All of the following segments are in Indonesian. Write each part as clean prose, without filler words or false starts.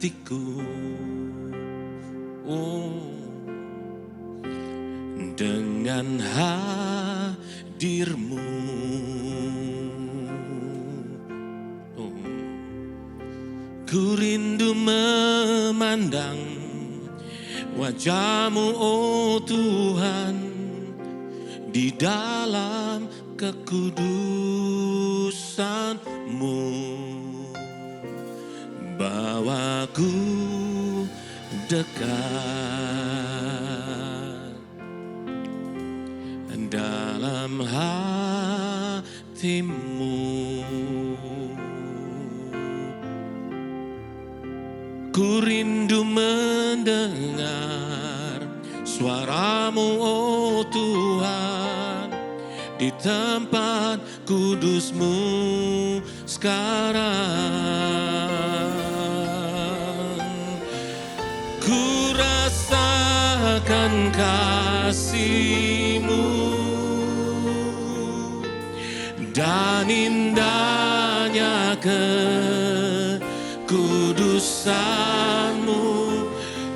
hatiku. Dengan hadirmu. Ku rindu memandang wajah-Mu, oh Tuhan, di dalam kekudusan-Mu. Bawaku dekat dalam hati-Mu. Ku rindu mendengar suara-Mu, oh Tuhan, di tempat kudus-Mu sekarang. Ku rasakan kasih-Mu dan indahnya kekudusan-Mu,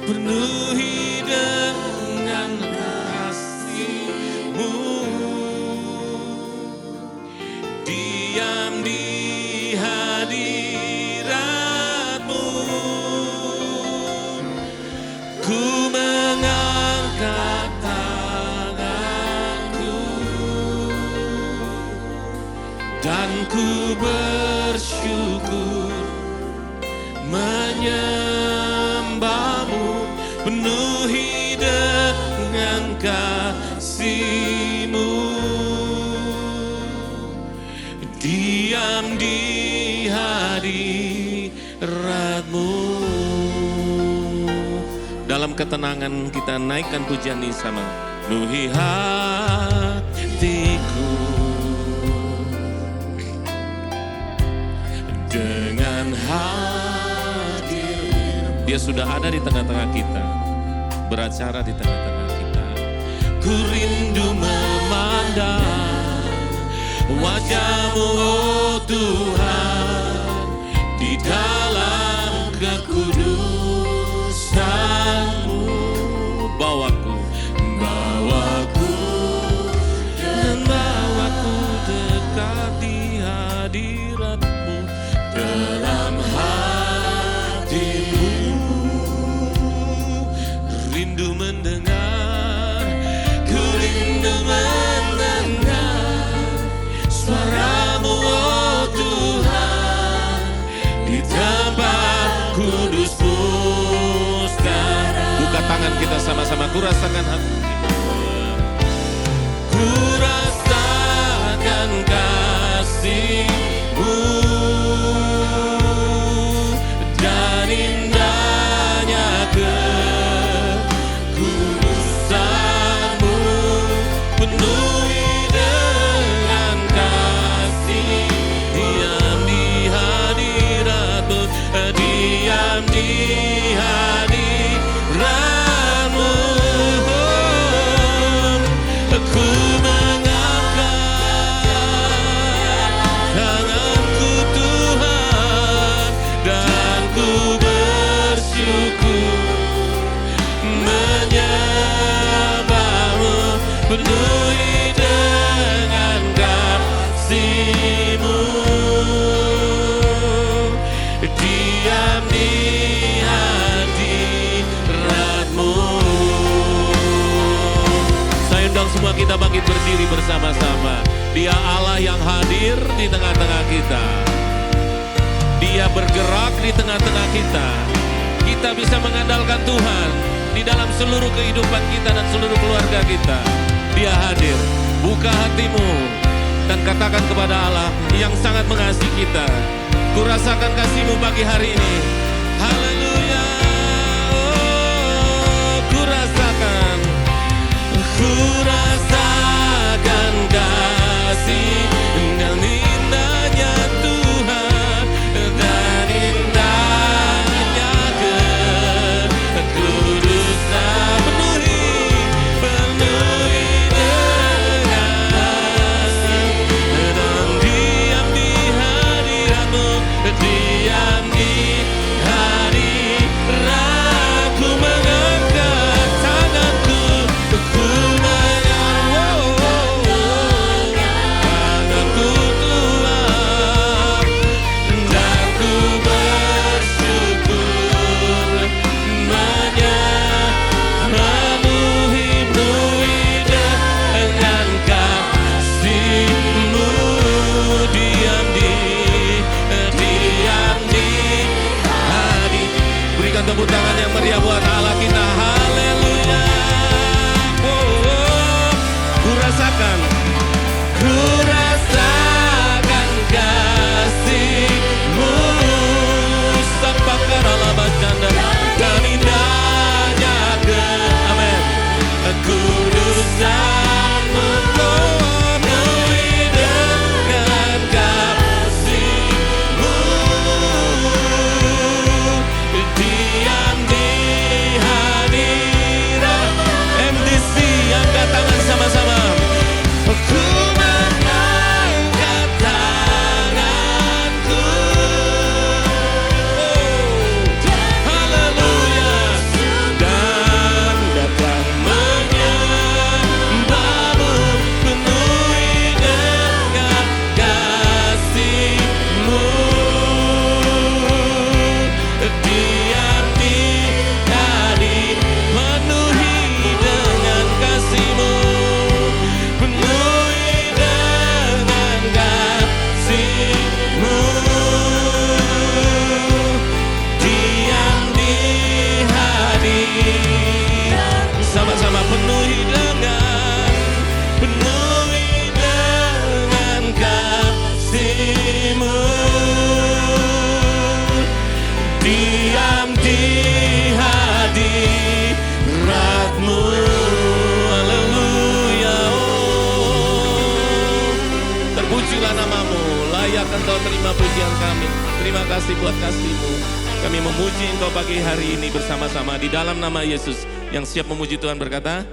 penuhi dengan kasih-Mu, diam di hadirat-Mu. Ku mengangkat tanganku dan ku bersyukur menyembah-Mu, penuhi dengan kasih-Mu, diam di hadirat-Mu. Dalam ketenangan kita naikkan pujian ini sama. Penuhi hatiku dengan hadir. Dia sudah ada di tengah-tengah kita, beracara di tengah-tengah kita. Ku rindu memandang wajah-Mu, oh Tuhan, di dalam kekudusan-Mu. Bawaku dan bawaku dekat di hadirat-Mu, dalam hati-Mu. Rindu mendengar, ku rindu mendengar suara-Mu, oh Tuhan, di tempat kudus-Mu sekarang. Buka tangan kita sama-sama, ku rasakan hati-Mu, ku rasakan kasih-Mu dan indahnya kekudusan-Mu, penuhi dengan kasih, diam di hadirat-Mu, diam di hadirat-Mu. Ku mengangkat tanganku Tuhan, dan ku bersyukur menyembah-Mu, penuhi dengan kasih-Mu, diam di hadirat-Mu. Saya undang semua kita bangkit berdiri bersama-sama. Dia Allah yang hadir di tengah-tengah kita. Dia bergerak di tengah-tengah kita. Kita bisa mengandalkan Tuhan di dalam seluruh kehidupan kita dan seluruh keluarga kita. Dia hadir. Buka hatimu dan katakan kepada Allah yang sangat mengasihi kita, ku rasakan kasih-Mu pagi hari ini. Haleluya. Oh, ku rasakan kasih dan indahnya Tuhan, dan indahnya kekudusan, penuhi dengan kasih, dan diam di hadirat-Mu, diam di Berikan tepuk tangan yang meriah buat Allah kita. Haleluya. Ku rasakan kasih-Mu. Sampaikan Allah bercanda dan indahnya amin. Kudusan-Mu penuhi dengan kasih-Mu. Diam di hadirat MDC, angkat tangan sama-sama. Ku mengangkat tanganku. Haleluya. Dan datang menyembah-Mu, penuhi dengan kasih-Mu. Diam di hadirat, penuhi dengan kasih-Mu. Penuhi dengan kasih-Mu. Diam di hadirat. Sama-sama penuhi dengan kasih-Mu. Diam di hadirat-Mu. Haleluya. Terpujilah nama-Mu, layak Engkau terima pujian kami. Terima kasih buat kasih-Mu. Kami memuji Engkau pagi hari ini bersama-sama di dalam nama Yesus. Yang siap memuji Tuhan berkata,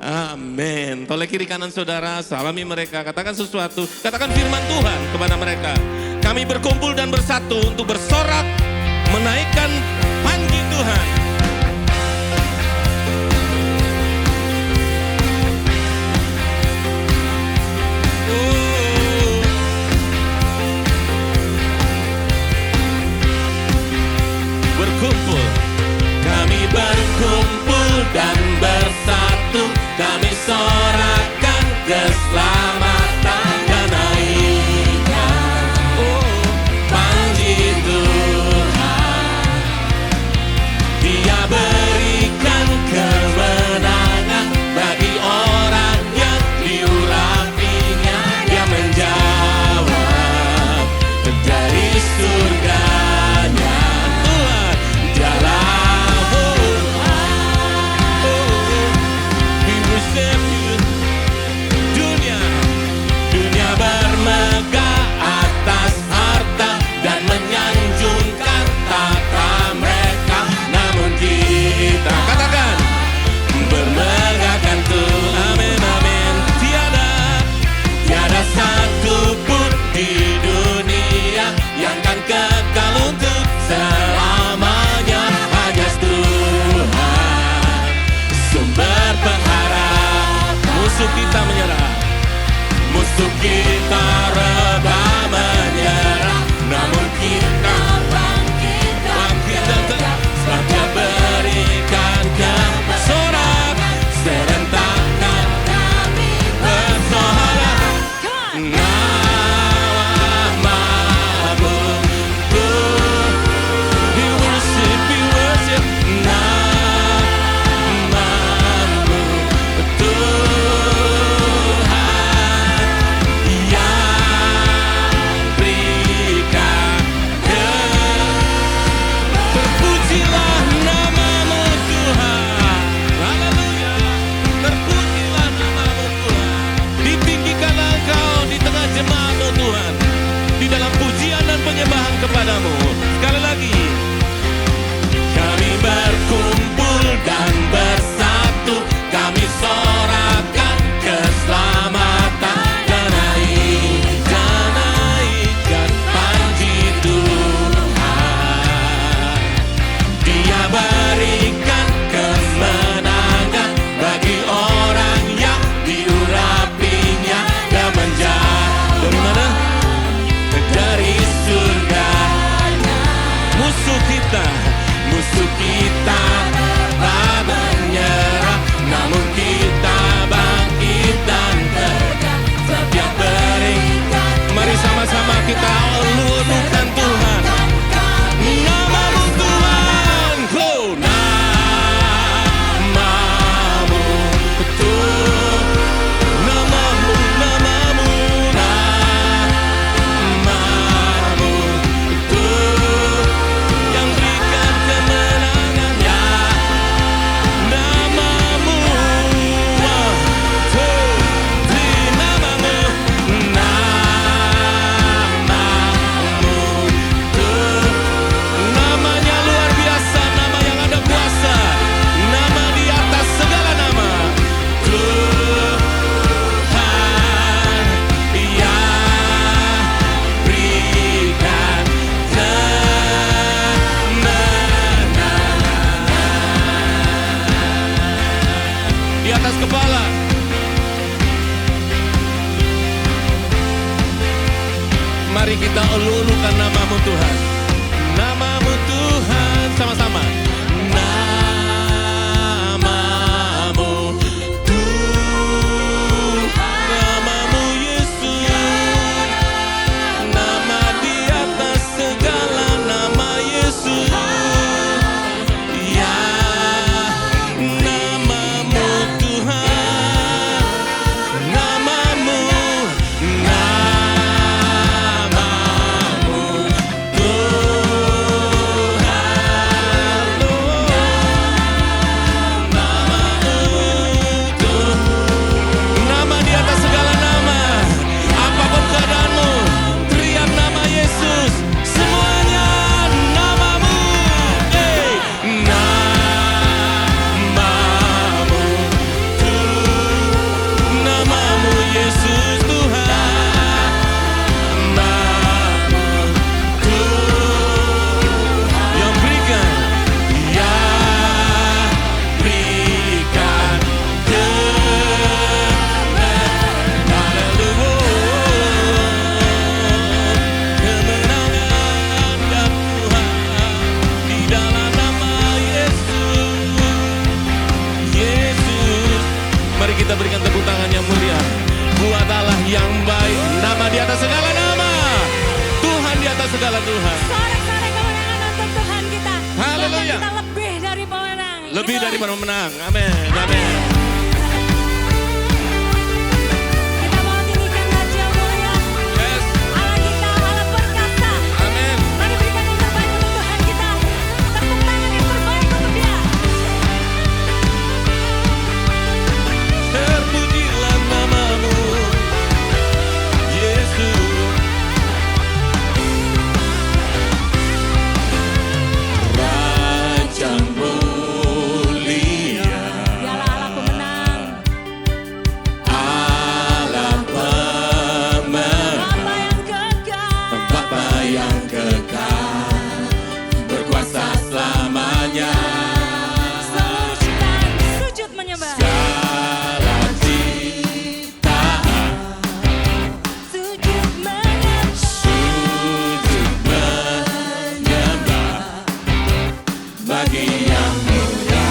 amin. Toleh kiri kanan saudara, salami mereka, katakan sesuatu, katakan firman Tuhan kepada mereka. Kami berkumpul dan bersatu untuk bersorak, menaikkan panji Tuhan. Berkumpul, kami berkumpul dan bersatu, kami sorakan keselamatan dan naikkan panji Tuhan. Dia berikan kemenangan bagi orang yang diurapinya. Dia menjawab dari surganya. Tuhan dalam Mari kita elu-elukan nama-Mu Tuhan. Nama-Mu Tuhan, sama-sama. Nama-Mu Tuhan, nama-Mu Yesus, nama di atas segala nama Yesus. Ya, nama-Mu Tuhan, nama-Mu, nama-Mu Tuhan, nama-Mu Tuhan, nama di atas segala nama. Apapun keadaanmu, teriak nama Yesus. Semuanya nama-Mu, nama-Mu Tuhan, nama-Mu Yesus Tuhan, nama-Mu Tuhan yang berikan, yang berikan kemenangan dan Tuhan di dalam nama Yesus. Yesus, mari kita berikan tepuk tangan yang mulia buat Allah yang baik. Nama di atas segala nama, Tuhan di atas segala Tuhan. Sorak-sorai kemenangan untuk Tuhan kita. Haleluya. Bahkan kita lebih dari pemenang. Lebih Gitu. daripada pemenang. Amin. Amin. Kita mau tinggikan Raja mulia, Yes. Allah kita, Allah perkasa. Amin. Mari berikan yang terbaik untuk Tuhan kita. Tepuk tangan yang terbaik untuk Dia. Terpujilah nama-Mu, Yesus. Raja mulia, Dialah Allah pemenang, Allah pemenang, Bapa yang kekal. Bapa yang kekal, berkuasa selamanya. Seluruh ciptaan sujud menyembah. Segala ciptaan Sujud menyembah. sujud menyembah bagi yang mulia,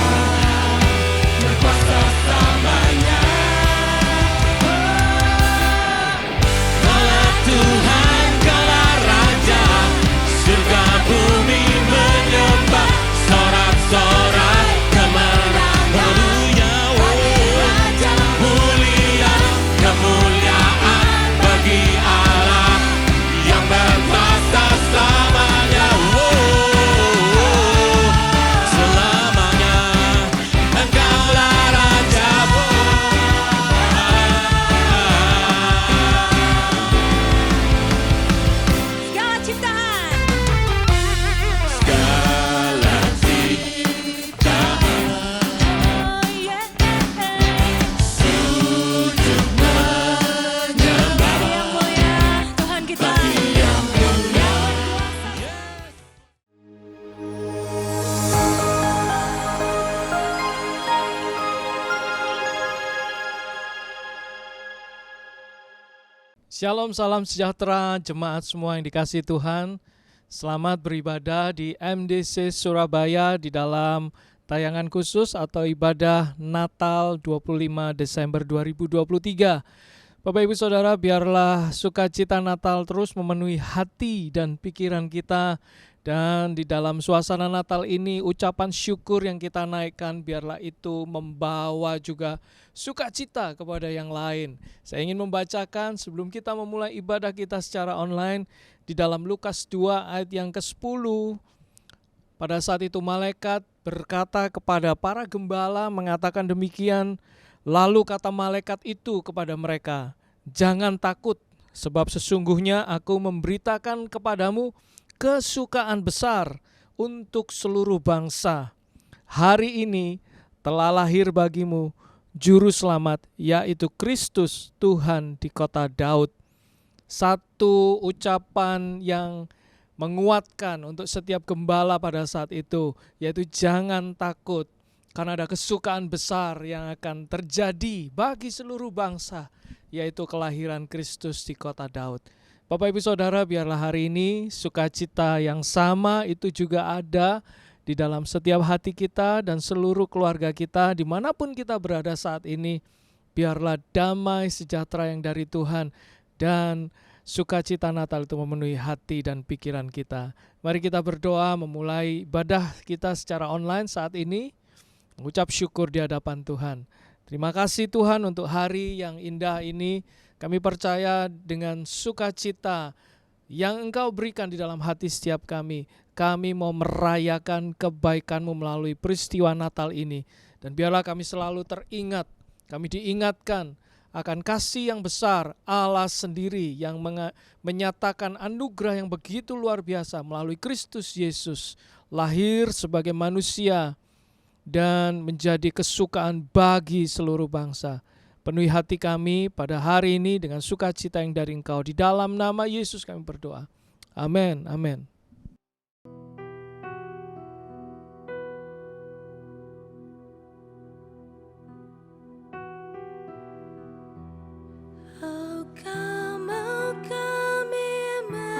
berkuasa selamanya. Kaulah Tuhan, Kaulah Raja, surga bumi menyembah, sorak-sorai kemenangan. Haleluya, mulia kemuliaan bagi Allah yang berkuasa selamanya. Selamanya Engkaulah Raja. Segala ciptaan. Segala ciptaan Oh yeah. sujud menyembah Yang mulia Tuhan kita. yang mulia. Shalom, salam sejahtera jemaat semua yang dikasihi Tuhan. Selamat beribadah di MDC Surabaya di dalam tayangan khusus atau ibadah Natal 25 Desember 2023. Bapak Ibu Saudara, biarlah sukacita Natal terus memenuhi hati dan pikiran kita. Dan di dalam suasana Natal ini ucapan syukur yang kita naikkan biarlah itu membawa juga sukacita kepada yang lain. Saya ingin membacakan sebelum kita memulai ibadah kita secara online di dalam Lukas 2 ayat yang ke-10. Pada saat itu malaikat berkata kepada para gembala mengatakan demikian. Lalu kata malaikat itu kepada mereka, "Jangan takut, sebab sesungguhnya aku memberitakan kepadamu kesukaan besar untuk seluruh bangsa. Hari ini telah lahir bagimu juru selamat, yaitu Kristus Tuhan di kota Daud." Satu ucapan yang menguatkan untuk setiap gembala pada saat itu, yaitu jangan takut, karena ada kesukaan besar yang akan terjadi bagi seluruh bangsa, yaitu kelahiran Kristus di kota Daud. Bapak Ibu Saudara, biarlah hari ini sukacita yang sama itu juga ada di dalam setiap hati kita dan seluruh keluarga kita dimanapun kita berada saat ini. Biarlah damai sejahtera yang dari Tuhan dan sukacita Natal itu memenuhi hati dan pikiran kita. Mari kita berdoa memulai ibadah kita secara online saat ini, mengucap syukur di hadapan Tuhan. Terima kasih Tuhan untuk hari yang indah ini. Kami percaya dengan sukacita yang Engkau berikan di dalam hati setiap kami. Kami mau merayakan kebaikan-Mu melalui peristiwa Natal ini. Dan biarlah kami selalu teringat, kami diingatkan akan kasih yang besar Allah sendiri yang menyatakan anugerah yang begitu luar biasa melalui Kristus Yesus. Lahir sebagai manusia dan menjadi kesukaan bagi seluruh bangsa. Penuhi hati kami pada hari ini dengan sukacita yang dari Engkau. Di dalam nama Yesus kami berdoa. Amin. Amin. Oh come, Emmanuel,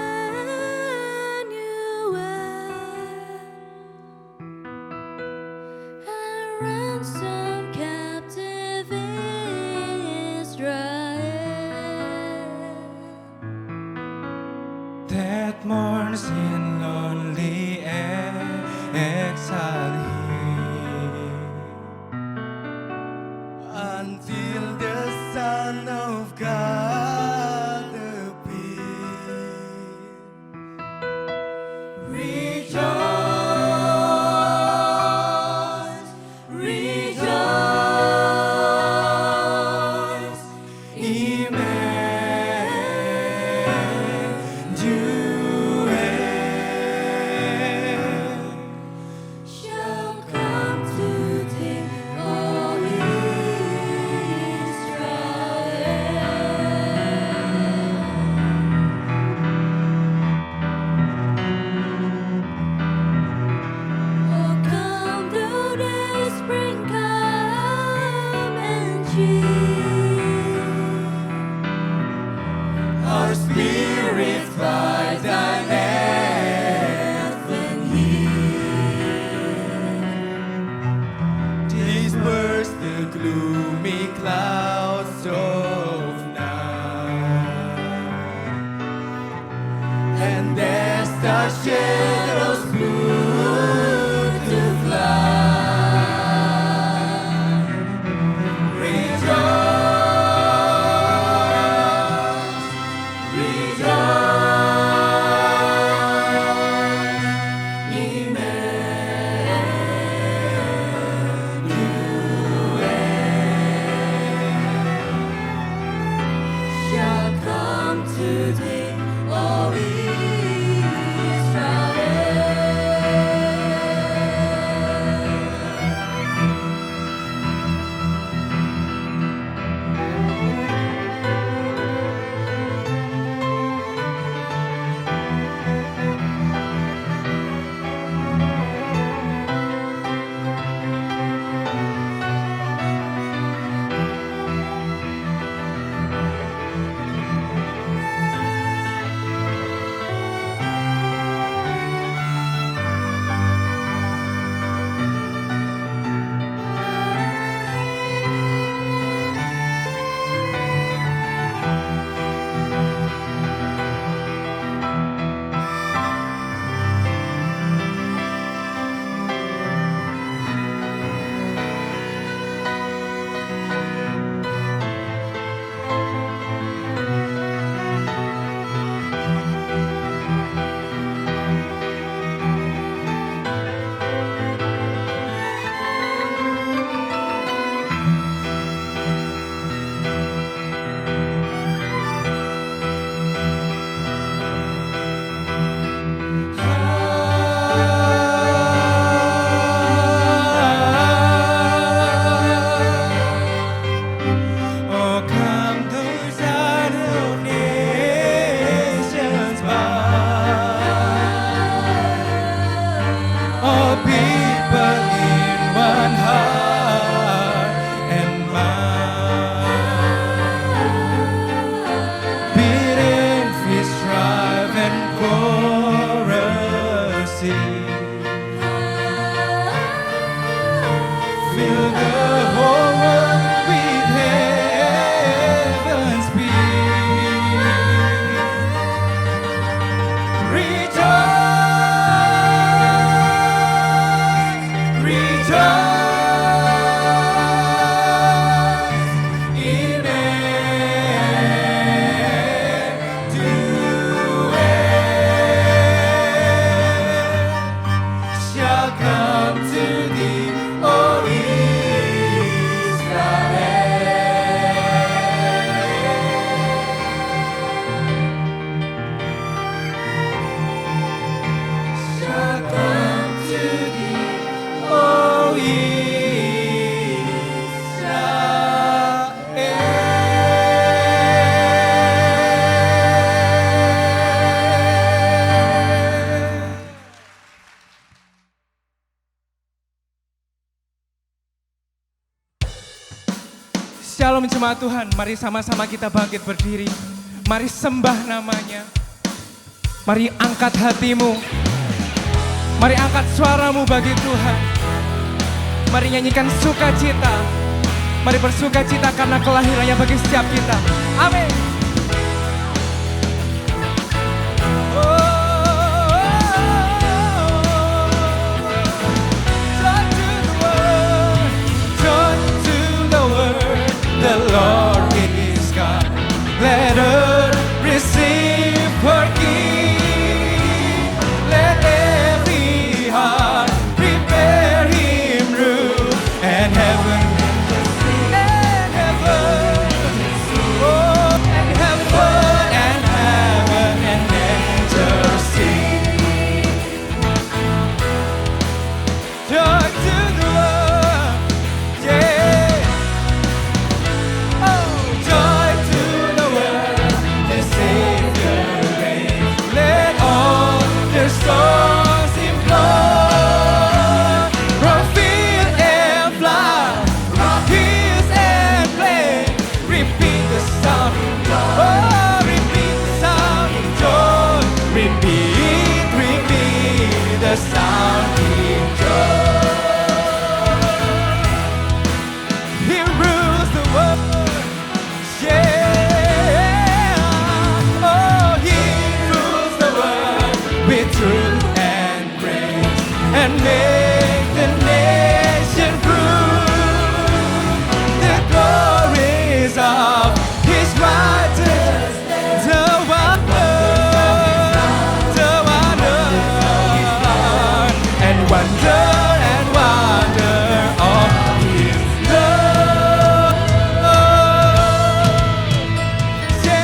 and ransom captive Israel. That mourns in lonely exile here, until the Son of God appear. Rejoice, rejoice, Emmanuel Shall come to thee, O Israel. Oh, come to the spring, come and cheer our spirits by thine heaven here. Disperse the gloomy clouds of night, and as the shadows flew to fly. Rejoice, rejoice, Emmanuel. fill the whole world with heaven's peace. Rejoice, rejoice in shall come to thee, O Israel. Shall come to thee, O Israel. Shalom jemaat Tuhan, mari sama-sama kita bangkit berdiri. Mari sembah namanya. Mari angkat hatimu. Mari angkat suaramu bagi Tuhan. Mari nyanyikan sukacita. Mari bersukacita karena kelahirannya bagi setiap kita. Amin. The Lord is God. Let earth receive her King. Let every heart prepare Him room. And heaven, and heaven, oh, and heaven, and angels sing. Joy to the world, yeah. Songs implore from field and flower, from hills and plain. Repeat the sound, oh, repeat the sound of joy. Repeat, repeat the sound of joy. He rules the world, yeah. Oh, He rules the world with truth and make the nation prove the glories of His righteousness. The wonder and wonder of His love. Yeah.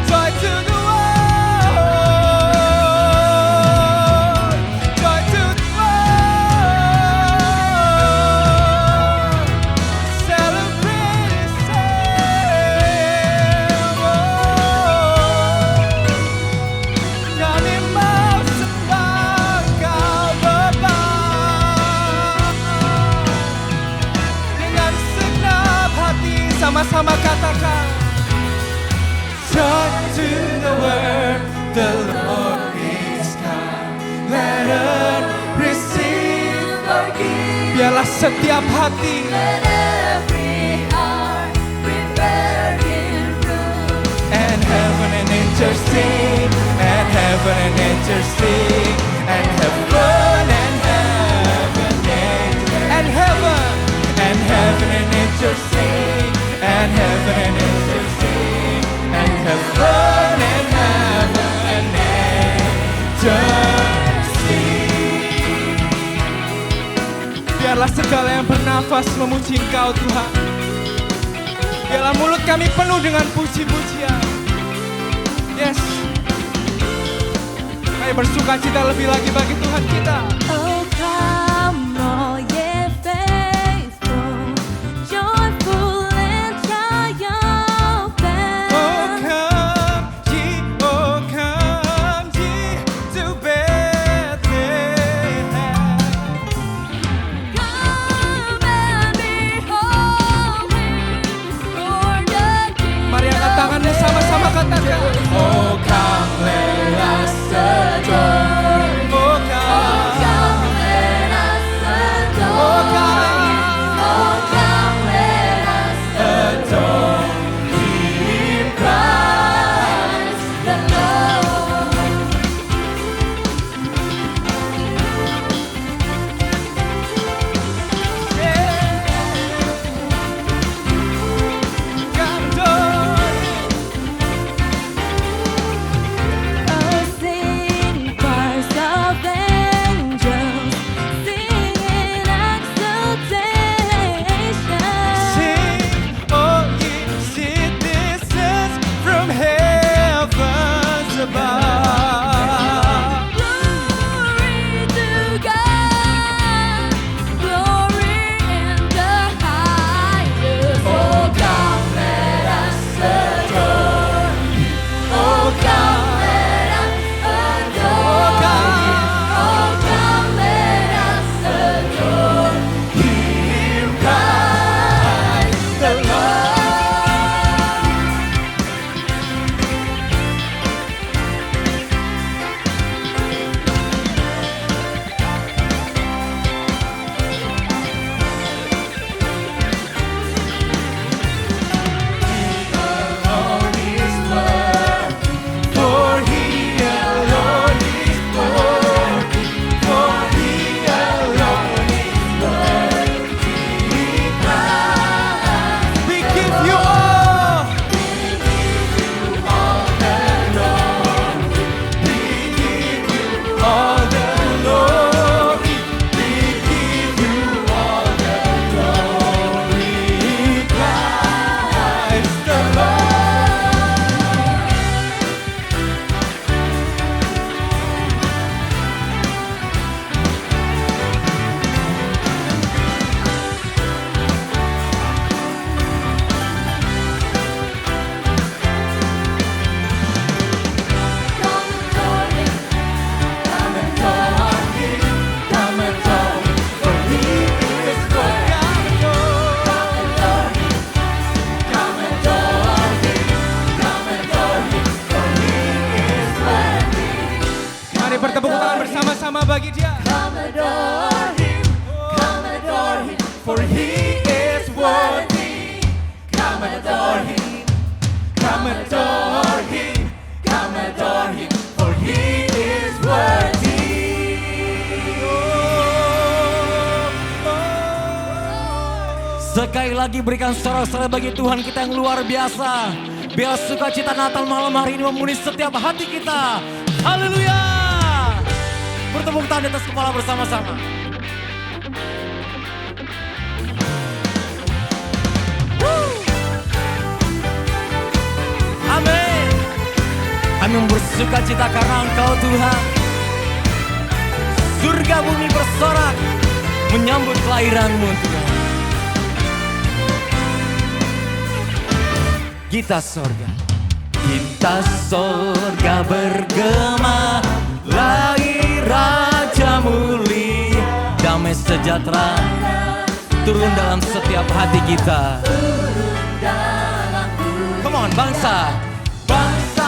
Joy to the sama-sama katakan, joy to the world, the Lord is come. Let earth receive our gift. Biarlah setiap hati, let every heart prepare Him room. And heaven and angels sing, and heaven and angels sing, and heaven and heaven and heaven and heaven and angels sing. And heaven and angels sing, and heaven and angels sing. Biarlah segala yang bernafas memuji Engkau Tuhan. Biarlah mulut kami penuh dengan puji-pujian. Yes. Mari bersukacita lebih lagi bagi Tuhan kita. Oh, come all ye faithful, joyful and triumphant. Oh come ye to Bethlehem. Come and behold Him, Lord the King. Mari angkat tanganmu sama-sama katakan. Oh come let us adore. Oh come. Mari bertepuk tangan bersama-sama bagi Dia. Come adore Him, for He is worthy. Come adore Him, Come adore Him, for He is worthy. Sekali lagi berikan sorak-sorai bagi Tuhan kita yang luar biasa. Biar sukacita Natal malam hari ini memenuhi setiap hati kita. Haleluya. Bertepuk tangan di atas kepala bersama-sama. Amin. Kami bersukacita karena Engkau Tuhan. Surga bumi bersorak menyambut kelahiran-Mu Tuhan. Kita sorga bergema, lahir Raja mulia, damai sejahtera turun dalam setiap hati kita. Come on bangsa, bangsa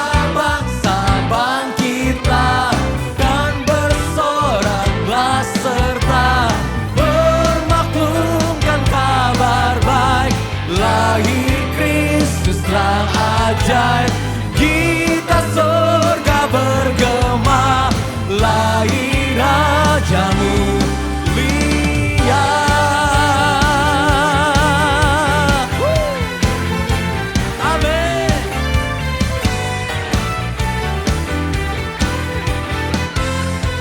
bangkitlah dan bersoraklah serta bermaklumkan kabar baik, lahir Kristus terang ajaib. Kita surga bergema, lahir Raja mulia. Amin.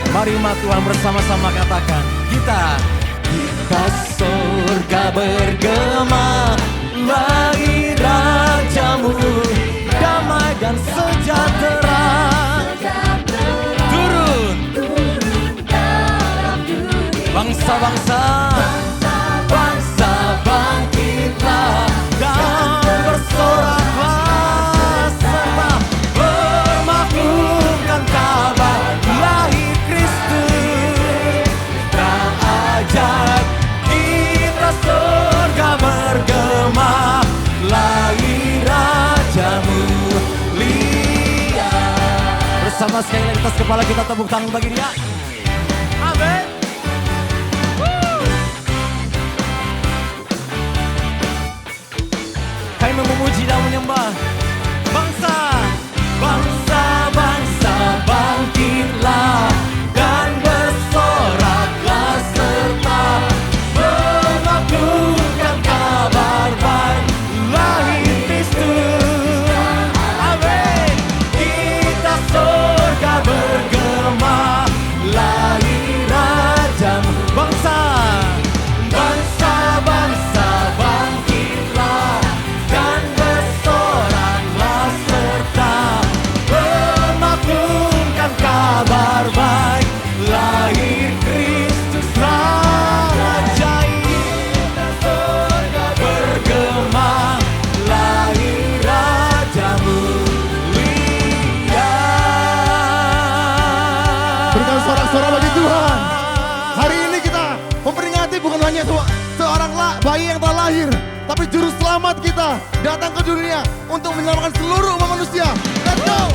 Mari umat Tuhan bersama-sama katakan, kita surga bergema, lahir Rajamu, damai dan sejahtera turun dalam dunia. Bangsa-bangsa bangkitlah dan bersoraklah serta bermaklumkan kabar lahir Kristus terang ajaib. Kita surga bergema, lahir Raja mulia. Bersama sekali lagi atas kepala kita tepuk tangan bagi Dia. Amin. Kami memuji dan menyembah. Bangsa bangkitlah dan bersoraklah serta bermaklumkan kabar baik, lahir Kristus. Amin. Kita surga bergema, lahir Raja. Bangsa bangkitlah dan bersoraklah serta bermaklumkan kabar baik, lahir Kristus terang ajaib. Kita surga bergema, lahir Raja mulia. Berikan sorak-sorai bagi Tuhan. Hari ini kita memperingati bukan hanya seorang bayi yang telah lahir, tapi juru selamat kita datang ke dunia untuk menyelamatkan seluruh umat manusia. Let's go!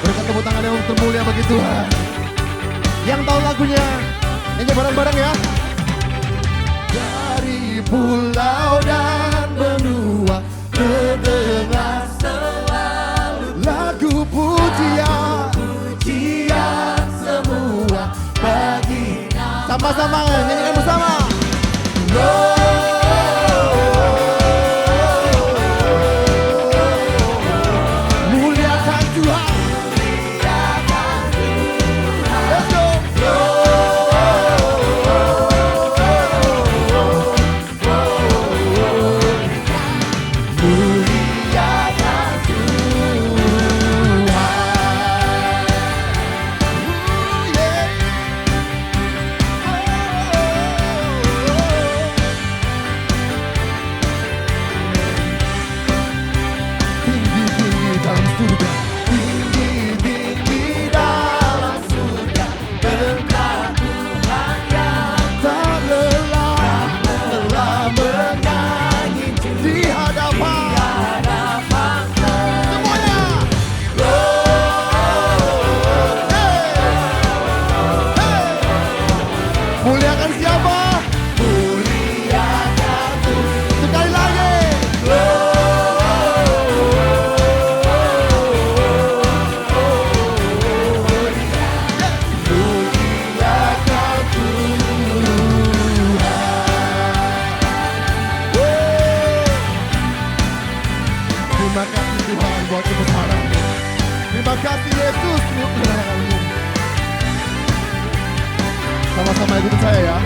Berikan tepuk tangan yang termulia bagi Tuhan. Yang tahu lagunya, nyanyi bareng-bareng ya. Dari pulau dan benua terdengar selalu lagu pujian semua bagi Nama. Sama-sama nyanyikan bersama. Muliakan Tuhan. Let's go. Muliakan Tuhan. Yeah. Tinggi-tinggi dalam surga, tinggi-tinggi dalam surga, berkat Tuhan yang tak lelah menyanyi di hadapan Terima kasih Tuhan buat kebesaran-Mu. Terima kasih Yesus untuk kebenaran-Mu. Sama-sama ikutin saya ya.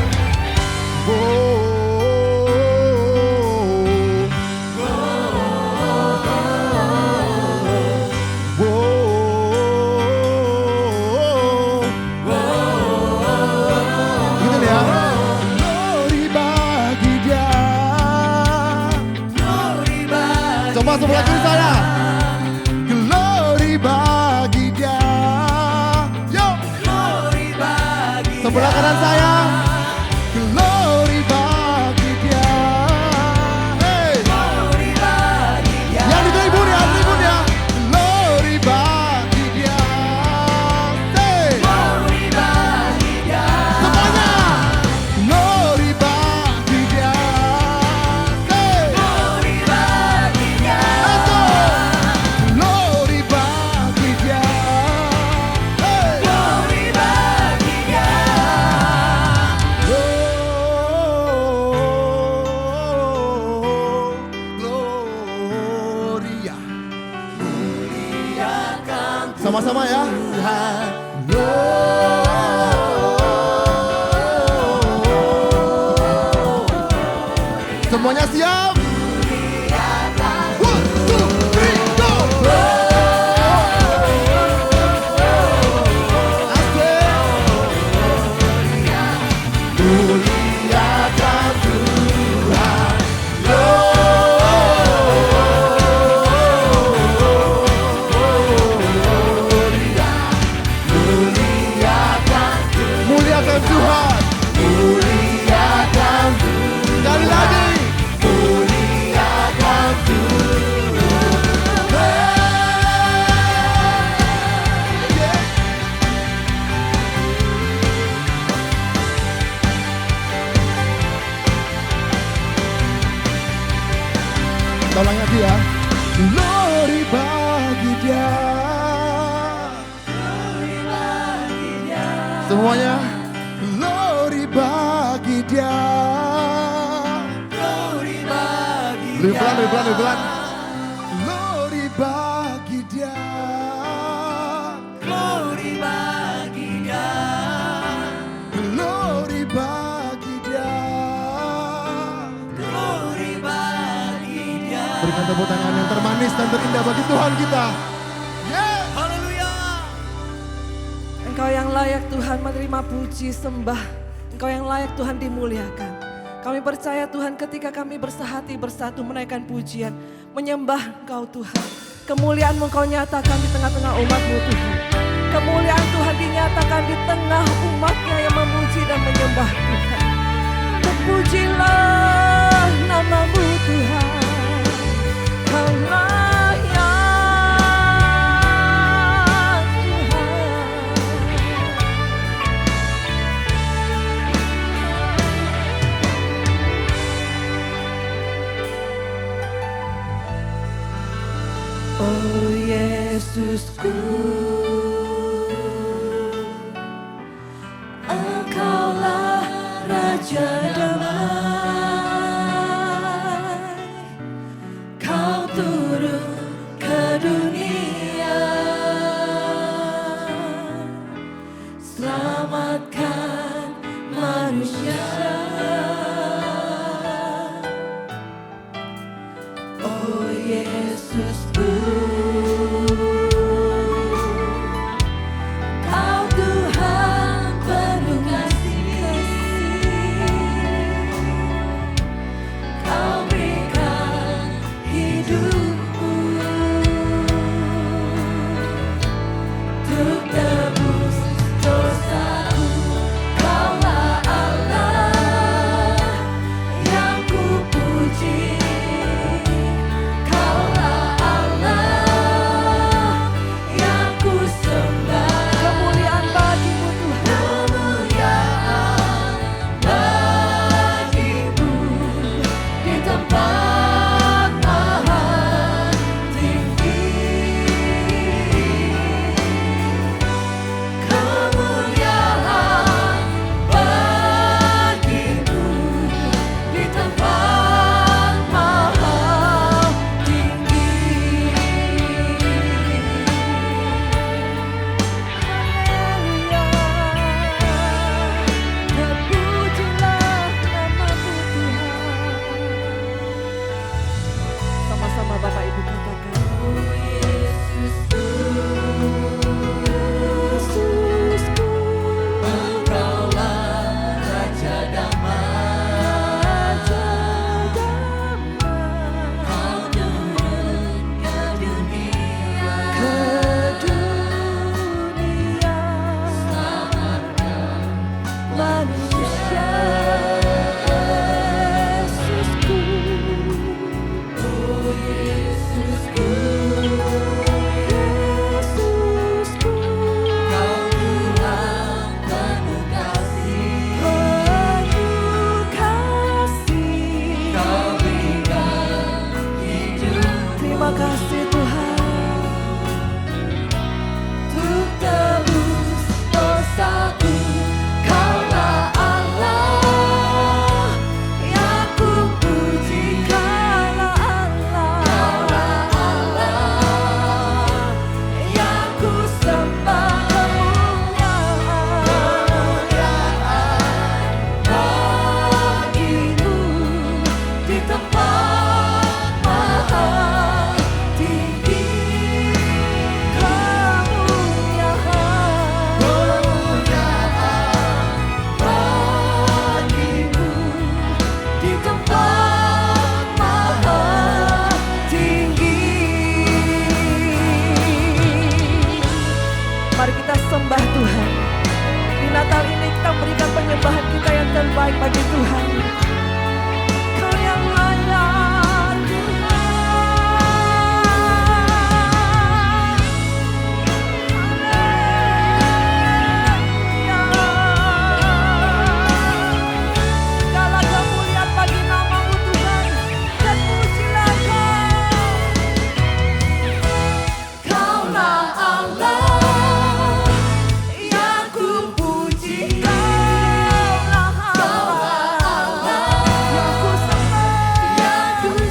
Gitu ya. Glory bagi Dia. Coba sebelah kiri saya. Glory bagi Dia. Yo. Sebelah kanan saya. Glory bagi Dia. Hey. Yang di tribun ya, tribun ya. Glory bagi Dia. Hey. Semuanya. Glory bagi Dia. Hey. Let's go. Glory bagi Dia. Hey. Gloria. Sama-sama ya. Semuanya siap? 1, 2, 3, go! Muliakan Tuhan. Muliakan Tuhan. Muliakan Tuhan. Sekali lagi. Muliakan Tuhan. Yeah. Tolong lagi ya. Glory bagi Dia. Semuanya. Glory bagi Dia. Lebih pelan, lebih pelan, lebih pelan. Glory bagi Dia. Glory bagi Dia. Berikan tepuk tangan yang termanis dan terindah bagi Tuhan kita. Yeah. Engkau yang layak Tuhan menerima puji sembah. Engkau yang layak Tuhan dimuliakan. Kami percaya Tuhan ketika kami bersehati bersatu menaikkan pujian. Menyembah Engkau Tuhan. Kemuliaan-Mu Engkau nyatakan di tengah-tengah umat-Mu Tuhan. Kemuliaan Tuhan dinyatakan di tengah umat-Nya yang memuji dan menyembah Tuhan. Terpujilah nama-Mu Tuhan. Kau layak Tuhan. Oh Yesusku, Engkaulah Raja damai. Kau turun ke dunia, selamatkan manusia. Oh Yesusku, Kau Tuhan penuh kasih. Kau berikan hidupmu untuk tebus dosaku. Kaulah Allah yang kupuji. Kaulah Allah Terima kasih Tuhan untuk tebus dosaku. Kaulah Allah yang ku puji, Kaulah Allah yang ku sembah. Kemuliaan bagimu di tempat maha tinggi. Kemuliaan bagimu di tempat maha tinggi. Mari kita sembah Tuhan. Di Natal ini kita berikan penyembahan kita yang terbaik bagi Tuhan. Kau yang layak Tuhan. Segala kemuliaan bagi nama-Mu Tuhan, dan pujilah Kau. Kaulah Allah yang ku puji, Kaulah Allah yang ku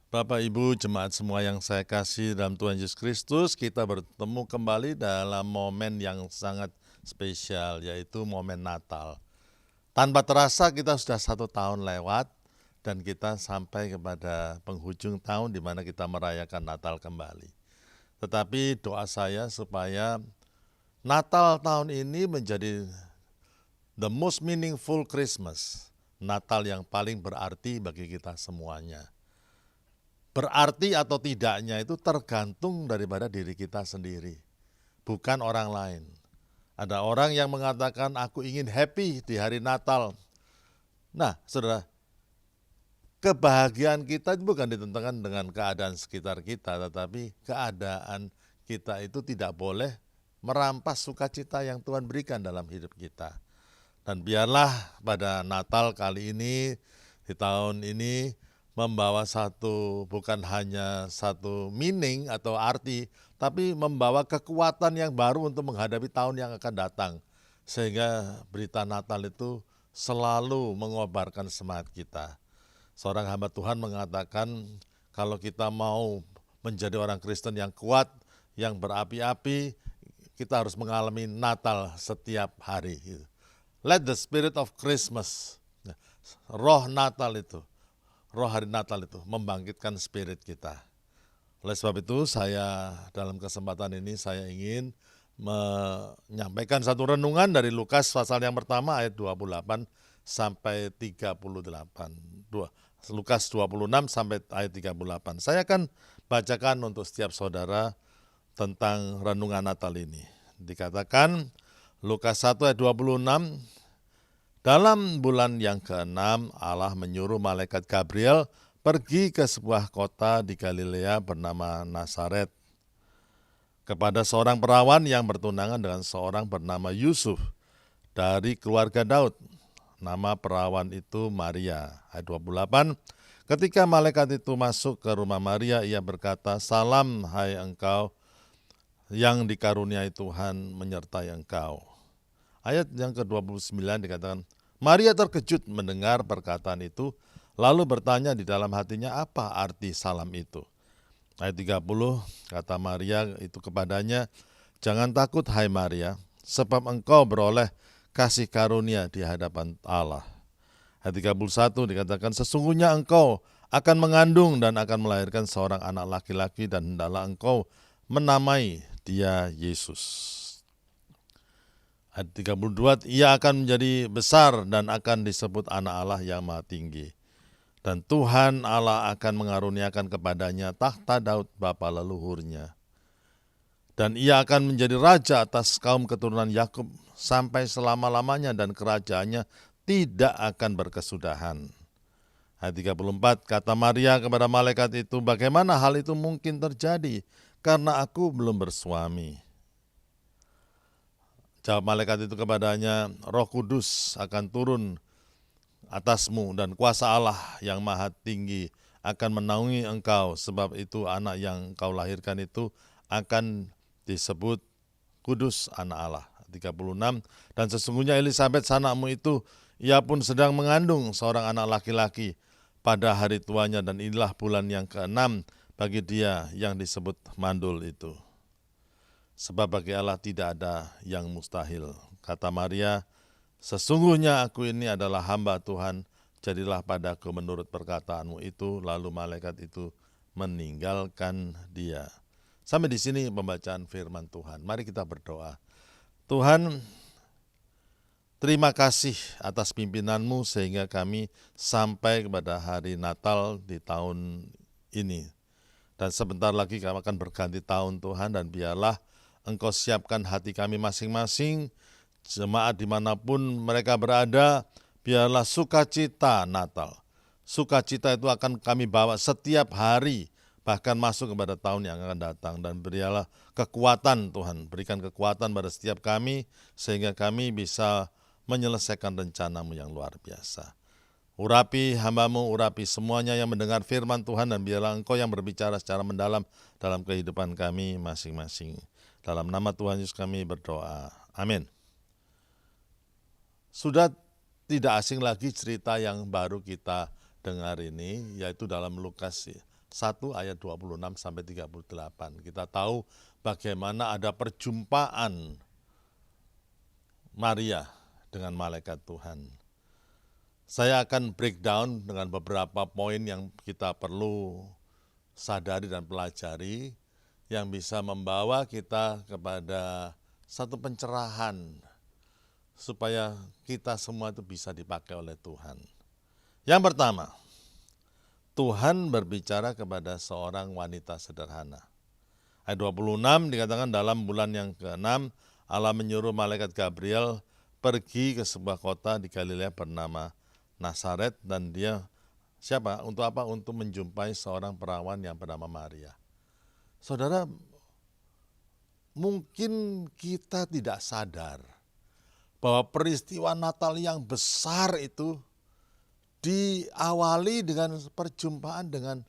Bapak, Ibu, jemaat semua yang saya kasih dalam Tuhan Yesus Kristus, kita bertemu kembali dalam momen yang sangat spesial, yaitu momen Natal. Tanpa terasa kita sudah 1 tahun lewat, dan kita sampai kepada penghujung tahun di mana kita merayakan Natal kembali. Tetapi doa saya supaya Natal tahun ini menjadi the most meaningful Christmas, Natal yang paling berarti bagi kita semuanya. Berarti atau tidaknya itu tergantung daripada diri kita sendiri, bukan orang lain. Ada orang yang mengatakan, aku ingin happy di hari Natal. Nah, saudara, kebahagiaan kita bukan ditentukan dengan keadaan sekitar kita, tetapi keadaan kita itu tidak boleh merampas sukacita yang Tuhan berikan dalam hidup kita. Dan biarlah pada Natal kali ini, di tahun ini, membawa bukan hanya satu meaning atau arti, tapi membawa kekuatan yang baru untuk menghadapi tahun yang akan datang. Sehingga berita Natal itu selalu mengobarkan semangat kita. Seorang hamba Tuhan mengatakan, kalau kita mau menjadi orang Kristen yang kuat, yang berapi-api, kita harus mengalami Natal setiap hari. Let the spirit of Christmas, roh Natal itu, roh hari Natal itu membangkitkan spirit kita. Oleh sebab itu saya dalam kesempatan ini saya ingin menyampaikan satu renungan dari Lukas pasal yang pertama ayat 28 sampai 38. Lukas 26 sampai ayat 38. Saya akan bacakan untuk setiap saudara tentang renungan Natal ini. Dikatakan Lukas 1 ayat 26, dalam bulan yang ke-6 Allah menyuruh malaikat Gabriel pergi ke sebuah kota di Galilea bernama Nazaret kepada seorang perawan yang bertunangan dengan seorang bernama Yusuf dari keluarga Daud. Nama perawan itu Maria. Ayat 28, ketika malaikat itu masuk ke rumah Maria, ia berkata, salam hai engkau yang dikaruniai Tuhan menyertai engkau. Ayat yang ke-29 dikatakan, Maria terkejut mendengar perkataan itu, lalu bertanya di dalam hatinya apa arti salam itu. Ayat 30, kata Maria itu kepadanya, jangan takut hai Maria, sebab engkau beroleh kasih karunia di hadapan Allah. Ayat 31 dikatakan, sesungguhnya engkau akan mengandung dan akan melahirkan seorang anak laki-laki dan hendaklah engkau menamai dia Yesus. Ayat 32, ia akan menjadi besar dan akan disebut anak Allah yang maha tinggi. Dan Tuhan Allah akan mengaruniakan kepadanya tahta Daud bapa leluhurnya. Dan ia akan menjadi raja atas kaum keturunan Yakub sampai selama-lamanya dan kerajaannya tidak akan berkesudahan. Ayat 34, kata Maria kepada malaikat itu, bagaimana hal itu mungkin terjadi karena aku belum bersuami. Jawab malaikat itu kepadanya, Roh Kudus akan turun atasmu dan kuasa Allah yang maha tinggi akan menaungi engkau, sebab itu anak yang kau lahirkan itu akan disebut kudus anak Allah. 36, dan sesungguhnya Elisabet sanakmu itu, ia pun sedang mengandung seorang anak laki-laki pada hari tuanya, dan inilah bulan yang ke-6 bagi dia yang disebut mandul itu. Sebab bagi Allah tidak ada yang mustahil. Kata Maria, sesungguhnya aku ini adalah hamba Tuhan, jadilah padaku menurut perkataanmu itu. Lalu malaikat itu meninggalkan dia. Sampai di sini pembacaan firman Tuhan. Mari kita berdoa. Tuhan, terima kasih atas pimpinanmu sehingga kami sampai kepada hari Natal di tahun ini. Dan sebentar lagi kami akan berganti tahun Tuhan, dan biarlah Engkau siapkan hati kami masing-masing, jemaat dimanapun mereka berada, biarlah sukacita Natal. Sukacita itu akan kami bawa setiap hari, bahkan masuk kepada tahun yang akan datang. Dan berilah kekuatan Tuhan, berikan kekuatan pada setiap kami, sehingga kami bisa menyelesaikan rencanamu yang luar biasa. Urapi hamba-Mu, urapi semuanya yang mendengar firman Tuhan, dan biarlah Engkau yang berbicara secara mendalam dalam kehidupan kami masing-masing. Dalam nama Tuhan Yesus kami berdoa. Amin. Sudah tidak asing lagi cerita yang baru kita dengar ini, yaitu dalam Lukas 1 ayat 26 sampai 38. Kita tahu bagaimana ada perjumpaan Maria dengan malaikat Tuhan. Saya akan breakdown dengan beberapa poin yang kita perlu sadari dan pelajari, yang bisa membawa kita kepada satu pencerahan supaya kita semua itu bisa dipakai oleh Tuhan. Yang pertama, Tuhan berbicara kepada seorang wanita sederhana. Ayat 26 dikatakan dalam bulan yang ke-6 Allah menyuruh malaikat Gabriel pergi ke sebuah kota di Galilea bernama Nazaret, dan dia siapa? Untuk apa? Untuk menjumpai seorang perawan yang bernama Maria. Saudara, mungkin kita tidak sadar bahwa peristiwa Natal yang besar itu diawali dengan perjumpaan dengan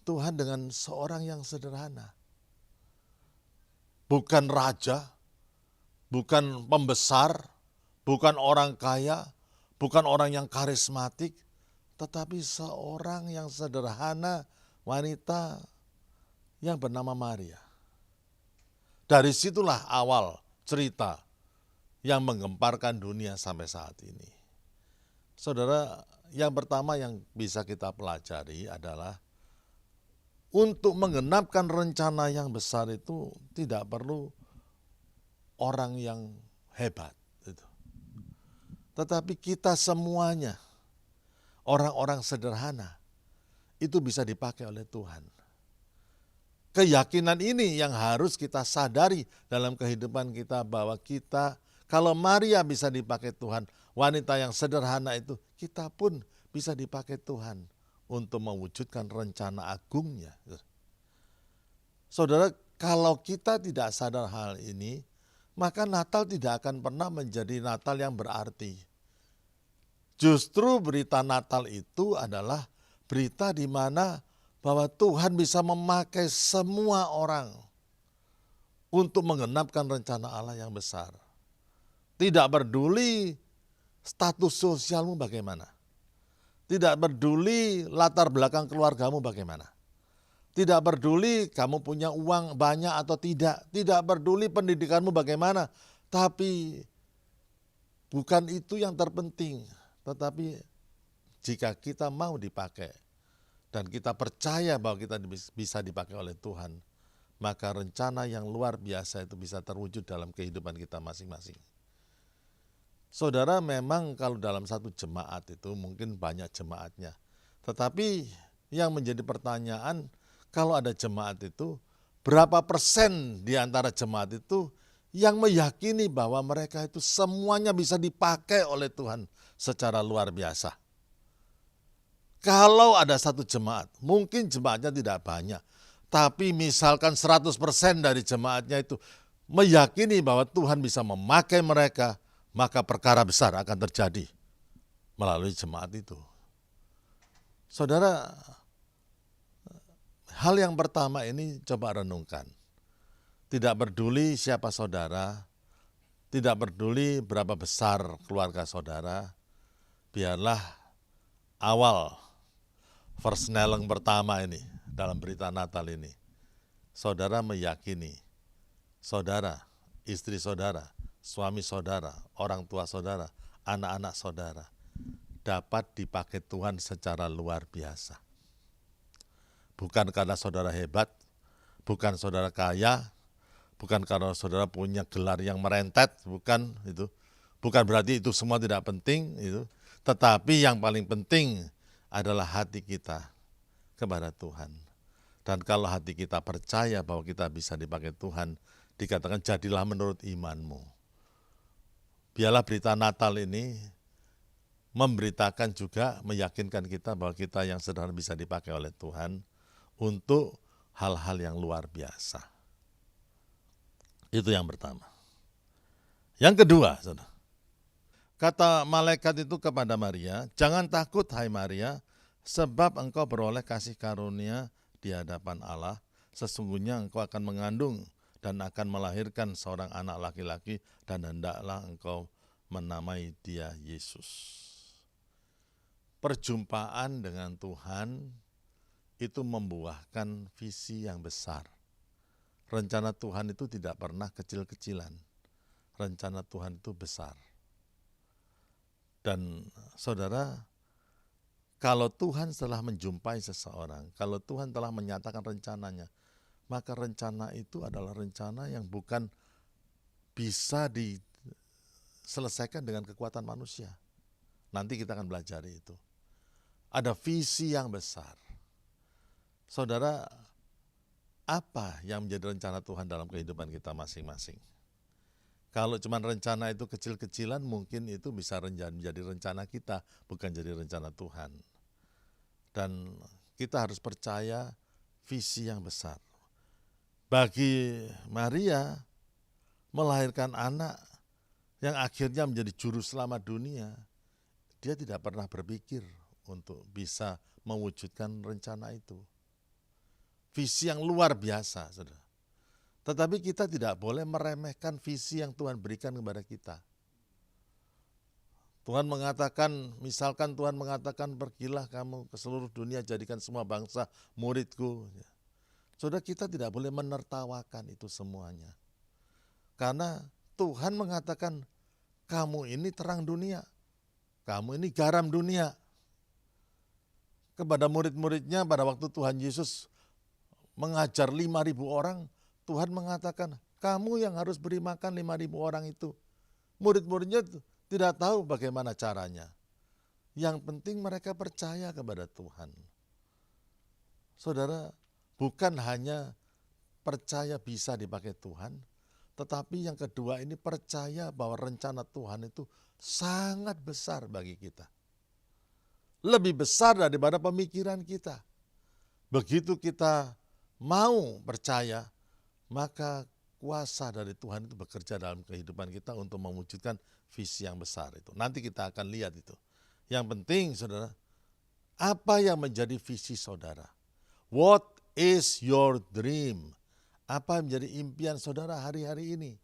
Tuhan dengan seorang yang sederhana. Bukan raja, bukan pembesar, bukan orang kaya, bukan orang yang karismatik, tetapi seorang yang sederhana, wanita yang bernama Maria. Dari situlah awal cerita yang menggemparkan dunia sampai saat ini. Saudara, yang pertama yang bisa kita pelajari adalah untuk menggenapkan rencana yang besar itu tidak perlu orang yang hebat. Tetapi kita semuanya orang-orang sederhana itu bisa dipakai oleh Tuhan. Keyakinan ini yang harus kita sadari dalam kehidupan kita, bahwa kita, kalau Maria bisa dipakai Tuhan, wanita yang sederhana itu, kita pun bisa dipakai Tuhan untuk mewujudkan rencana agungnya. Saudara, kalau kita tidak sadar hal ini, maka Natal tidak akan pernah menjadi Natal yang berarti. Justru berita Natal itu adalah berita di mana bahwa Tuhan bisa memakai semua orang untuk menggenapkan rencana Allah yang besar. Tidak peduli status sosialmu bagaimana. Tidak peduli latar belakang keluargamu bagaimana. Tidak peduli kamu punya uang banyak atau tidak. Tidak peduli pendidikanmu bagaimana. Tapi bukan itu yang terpenting. Tetapi jika kita mau dipakai dan kita percaya bahwa kita bisa dipakai oleh Tuhan, maka rencana yang luar biasa itu bisa terwujud dalam kehidupan kita masing-masing. Saudara, memang kalau dalam satu jemaat itu mungkin banyak jemaatnya. Tetapi yang menjadi pertanyaan, kalau ada jemaat itu, berapa persen di antara jemaat itu yang meyakini bahwa mereka itu semuanya bisa dipakai oleh Tuhan secara luar biasa. Kalau ada satu jemaat, mungkin jemaatnya tidak banyak, tapi misalkan 100% dari jemaatnya itu meyakini bahwa Tuhan bisa memakai mereka, maka perkara besar akan terjadi melalui jemaat itu. Saudara, hal yang pertama ini coba renungkan. Tidak peduli siapa saudara, tidak peduli berapa besar keluarga saudara, biarlah awal Versneleng pertama ini dalam berita Natal ini, saudara meyakini, saudara, istri saudara, suami saudara, orang tua saudara, anak-anak saudara dapat dipakai Tuhan secara luar biasa. Bukan karena saudara hebat, bukan saudara kaya, bukan karena saudara punya gelar yang merentet, bukan itu. Bukan berarti itu semua tidak penting itu, tetapi yang paling penting adalah hati kita kepada Tuhan. Dan kalau hati kita percaya bahwa kita bisa dipakai Tuhan, dikatakan jadilah menurut imanmu. Biarlah berita Natal ini memberitakan juga, meyakinkan kita bahwa kita yang sederhana bisa dipakai oleh Tuhan untuk hal-hal yang luar biasa. Itu yang pertama. Yang kedua, saudara, kata malaikat itu kepada Maria, jangan takut hai Maria, sebab engkau beroleh kasih karunia di hadapan Allah. Sesungguhnya engkau akan mengandung dan akan melahirkan seorang anak laki-laki, dan hendaklah engkau menamai dia Yesus. Perjumpaan dengan Tuhan itu membuahkan visi yang besar. Rencana Tuhan itu tidak pernah kecil-kecilan. Rencana Tuhan itu besar. Dan saudara, kalau Tuhan telah menjumpai seseorang, kalau Tuhan telah menyatakan rencananya, maka rencana itu adalah rencana yang bukan bisa diselesaikan dengan kekuatan manusia. Nanti kita akan belajar itu. Ada visi yang besar. Saudara, apa yang menjadi rencana Tuhan dalam kehidupan kita masing-masing? Kalau cuma rencana itu kecil-kecilan, mungkin itu bisa menjadi rencana kita, bukan jadi rencana Tuhan. Dan kita harus percaya visi yang besar. Bagi Maria, melahirkan anak yang akhirnya menjadi juru selamat dunia, dia tidak pernah berpikir untuk bisa mewujudkan rencana itu. Visi yang luar biasa, saudara. Tetapi kita tidak boleh meremehkan visi yang Tuhan berikan kepada kita. Tuhan mengatakan, misalkan Tuhan mengatakan, pergilah kamu ke seluruh dunia, jadikan semua bangsa muridku. Saudara, kita tidak boleh menertawakan itu semuanya. Karena Tuhan mengatakan, kamu ini terang dunia, kamu ini garam dunia. Kepada murid-muridnya pada waktu Tuhan Yesus mengajar 5.000 orang, Tuhan mengatakan, kamu yang harus beri makan 5.000 orang itu. Murid-muridnya tidak tahu bagaimana caranya. Yang penting mereka percaya kepada Tuhan. saudara, bukan hanya percaya bisa dipakai Tuhan, tetapi yang kedua ini percaya bahwa rencana Tuhan itu sangat besar bagi kita. Lebih besar daripada pemikiran kita. Begitu kita mau percaya, maka kuasa dari Tuhan itu bekerja dalam kehidupan kita untuk mewujudkan visi yang besar itu. Nanti kita akan lihat itu. Yang penting saudara, apa yang menjadi visi saudara? What is your dream? Apa yang menjadi impian saudara hari-hari ini?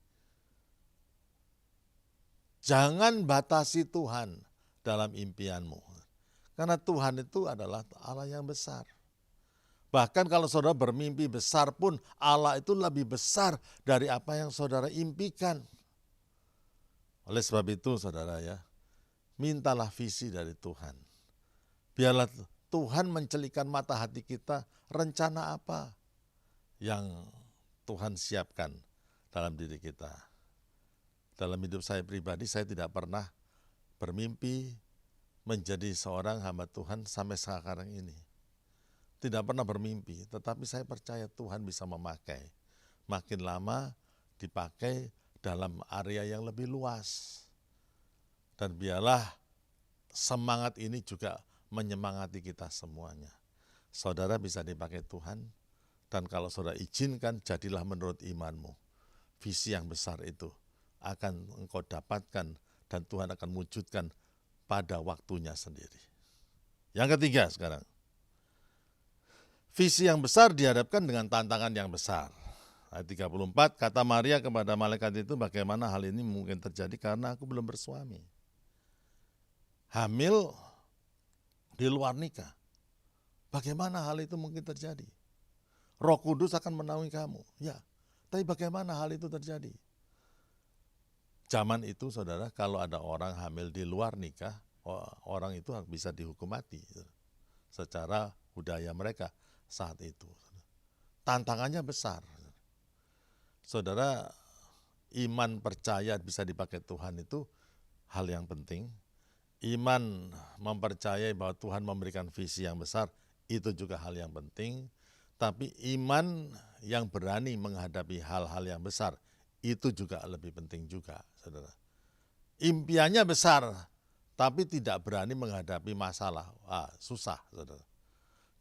Jangan batasi Tuhan dalam impianmu. Karena Tuhan itu adalah Allah yang besar. Bahkan kalau saudara bermimpi besar pun, Allah itu lebih besar dari apa yang saudara impikan. Oleh sebab itu saudara ya, mintalah visi dari Tuhan. Biarlah Tuhan mencelikan mata hati kita, rencana apa yang Tuhan siapkan dalam diri kita. Dalam hidup saya pribadi, saya tidak pernah bermimpi menjadi seorang hamba Tuhan sampai sekarang ini. Tidak pernah bermimpi, tetapi saya percaya Tuhan bisa memakai. Makin lama dipakai dalam area yang lebih luas. Dan biarlah semangat ini juga menyemangati kita semuanya. Saudara bisa dipakai Tuhan, dan kalau saudara izinkan, jadilah menurut imanmu. Visi yang besar itu akan engkau dapatkan dan Tuhan akan wujudkan pada waktunya sendiri. Yang ketiga sekarang, visi yang besar dihadapkan dengan tantangan yang besar. Ayat 34, kata Maria kepada malaikat itu, bagaimana hal ini mungkin terjadi karena aku belum bersuami. Hamil di luar nikah. Bagaimana hal itu mungkin terjadi? Roh Kudus akan menaungi kamu. Ya, tapi bagaimana hal itu terjadi? Zaman itu saudara, kalau ada orang hamil di luar nikah, orang itu bisa dihukum mati. Secara budaya mereka saat itu. Tantangannya besar. Saudara, iman percaya bisa dipakai Tuhan itu hal yang penting. Iman mempercayai bahwa Tuhan memberikan visi yang besar, itu juga hal yang penting. Tapi iman yang berani menghadapi hal-hal yang besar, itu juga lebih penting juga, saudara. Impiannya besar, tapi tidak berani menghadapi masalah. Susah, saudara.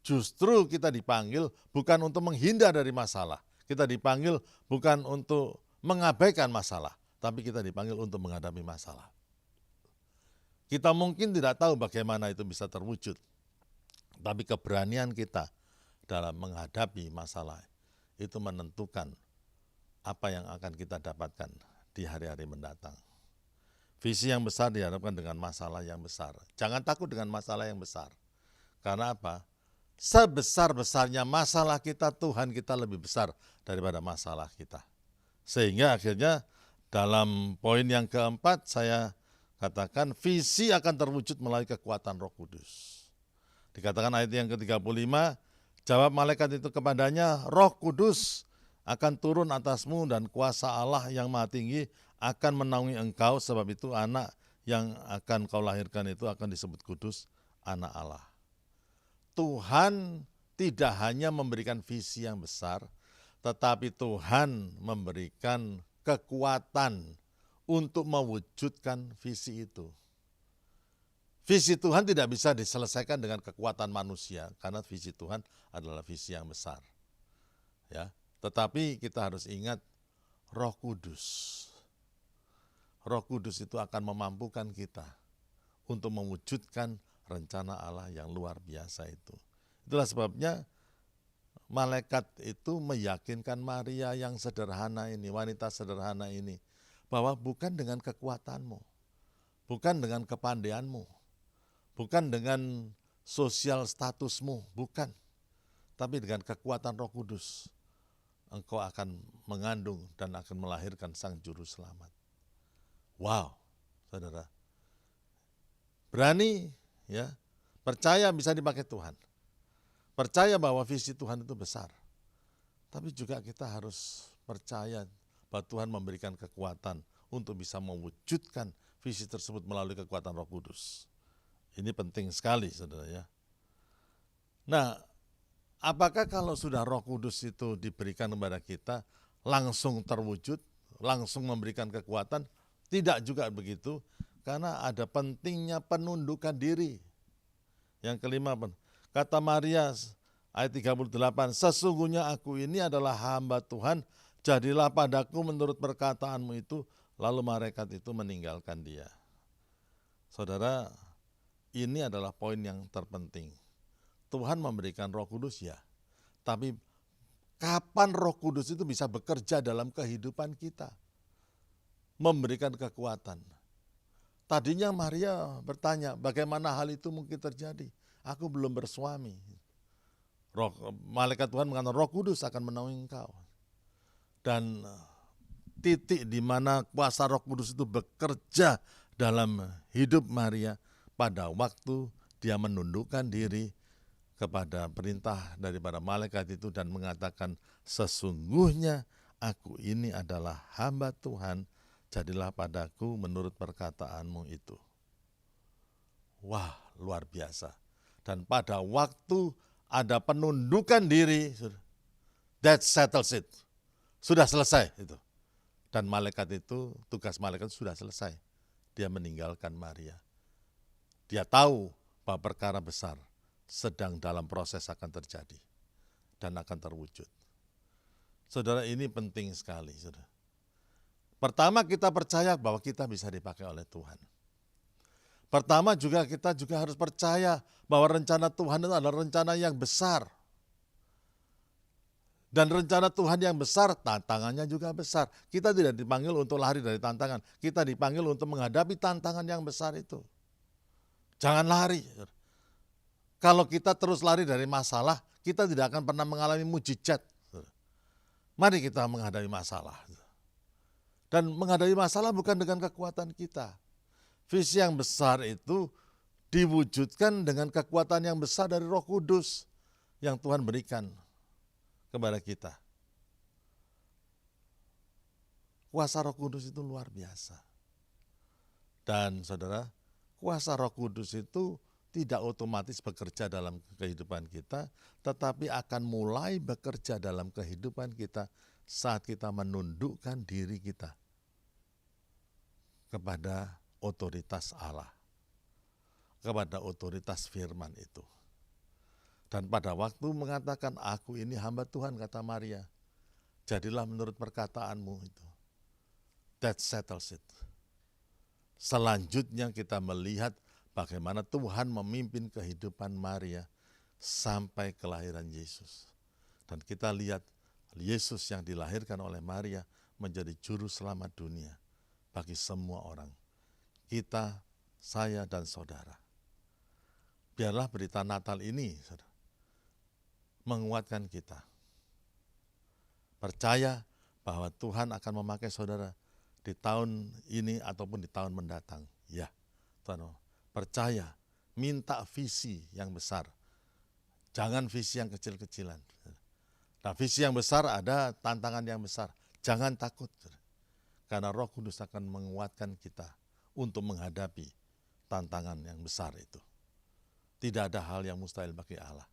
Justru kita dipanggil bukan untuk menghindar dari masalah. Kita dipanggil bukan untuk mengabaikan masalah, tapi kita dipanggil untuk menghadapi masalah. Kita mungkin tidak tahu bagaimana itu bisa terwujud, tapi keberanian kita dalam menghadapi masalah itu menentukan apa yang akan kita dapatkan di hari-hari mendatang. Visi yang besar dihadapkan dengan masalah yang besar. Jangan takut dengan masalah yang besar. Karena apa? Sebesar-besarnya masalah kita, Tuhan kita lebih besar daripada masalah kita. Sehingga akhirnya dalam poin yang keempat saya katakan visi akan terwujud melalui kekuatan Roh Kudus. Dikatakan ayat yang ke-35, jawab malaikat itu kepadanya, Roh Kudus akan turun atasmu dan kuasa Allah yang Maha Tinggi akan menaungi engkau, sebab itu anak yang akan kau lahirkan itu akan disebut kudus, anak Allah. Tuhan tidak hanya memberikan visi yang besar, tetapi Tuhan memberikan kekuatan untuk mewujudkan visi itu. Visi Tuhan tidak bisa diselesaikan dengan kekuatan manusia, karena visi Tuhan adalah visi yang besar. Ya, tetapi kita harus ingat Roh Kudus. Roh Kudus itu akan memampukan kita untuk mewujudkan rencana Allah yang luar biasa itu. Itulah sebabnya malaikat itu meyakinkan Maria yang sederhana ini, wanita sederhana ini, bahwa bukan dengan kekuatanmu, bukan dengan kepandaianmu, bukan dengan sosial statusmu, bukan. Tapi dengan kekuatan Roh Kudus, engkau akan mengandung dan akan melahirkan sang juru selamat. Wow, saudara. Berani, ya, percaya bisa dipakai Tuhan. Percaya bahwa visi Tuhan itu besar. Tapi juga kita harus percaya bahwa Tuhan memberikan kekuatan untuk bisa mewujudkan visi tersebut melalui kekuatan Roh Kudus. Ini penting sekali, saudara ya. Nah, apakah kalau sudah Roh Kudus itu diberikan kepada kita, langsung terwujud, langsung memberikan kekuatan? Tidak juga begitu, karena ada pentingnya penundukan diri. Yang kelima, kata Maria ayat 38, sesungguhnya aku ini adalah hamba Tuhan, jadilah padaku menurut perkataanmu itu. Lalu malaikat itu meninggalkan dia. Saudara, ini adalah poin yang terpenting. Tuhan memberikan Roh Kudus ya, tapi kapan Roh Kudus itu bisa bekerja dalam kehidupan kita? Memberikan kekuatan. Tadinya Maria bertanya, bagaimana hal itu mungkin terjadi? Aku belum bersuami. Malaikat Tuhan mengatakan Roh Kudus akan menaungi engkau. Dan titik di mana kuasa Roh Kudus itu bekerja dalam hidup Maria pada waktu dia menundukkan diri kepada perintah daripada malaikat itu dan mengatakan, sesungguhnya aku ini adalah hamba Tuhan, jadilah padaku menurut perkataanmu itu. Wah, luar biasa. Dan pada waktu ada penundukan diri, that settles it. Sudah selesai itu. Dan malaikat itu, tugas malaikat sudah selesai. Dia meninggalkan Maria. Dia tahu bahwa perkara besar sedang dalam proses akan terjadi dan akan terwujud. Saudara, ini penting sekali, saudara. Pertama, kita percaya bahwa kita bisa dipakai oleh Tuhan. Pertama kita juga harus percaya bahwa rencana Tuhan itu adalah rencana yang besar. Dan rencana Tuhan yang besar, tantangannya juga besar. Kita tidak dipanggil untuk lari dari tantangan. Kita dipanggil untuk menghadapi tantangan yang besar itu. Jangan lari. Kalau kita terus lari dari masalah, kita tidak akan pernah mengalami mujizat. Mari kita menghadapi masalah. Dan menghadapi masalah bukan dengan kekuatan kita. Visi yang besar itu diwujudkan dengan kekuatan yang besar dari Roh Kudus yang Tuhan berikan kepada kita. Kuasa Roh Kudus itu luar biasa. Dan saudara, kuasa Roh Kudus itu tidak otomatis bekerja dalam kehidupan kita, tetapi akan mulai bekerja dalam kehidupan kita saat kita menundukkan diri kita kepada otoritas Allah, kepada otoritas firman itu. Dan pada waktu mengatakan, aku ini hamba Tuhan, kata Maria, jadilah menurut perkataanmu itu. That settles it. Selanjutnya kita melihat bagaimana Tuhan memimpin kehidupan Maria sampai kelahiran Yesus. Dan kita lihat Yesus yang dilahirkan oleh Maria menjadi juru selamat dunia bagi semua orang. Kita, saya, dan saudara. Biarlah berita Natal ini, saudara, menguatkan kita. Percaya bahwa Tuhan akan memakai saudara di tahun ini ataupun di tahun mendatang. Ya, Tuhan, percaya, minta visi yang besar. Jangan visi yang kecil-kecilan. Nah, visi yang besar ada tantangan yang besar. Jangan takut, karena Roh Kudus akan menguatkan kita untuk menghadapi tantangan yang besar itu. Tidak ada hal yang mustahil bagi Allah.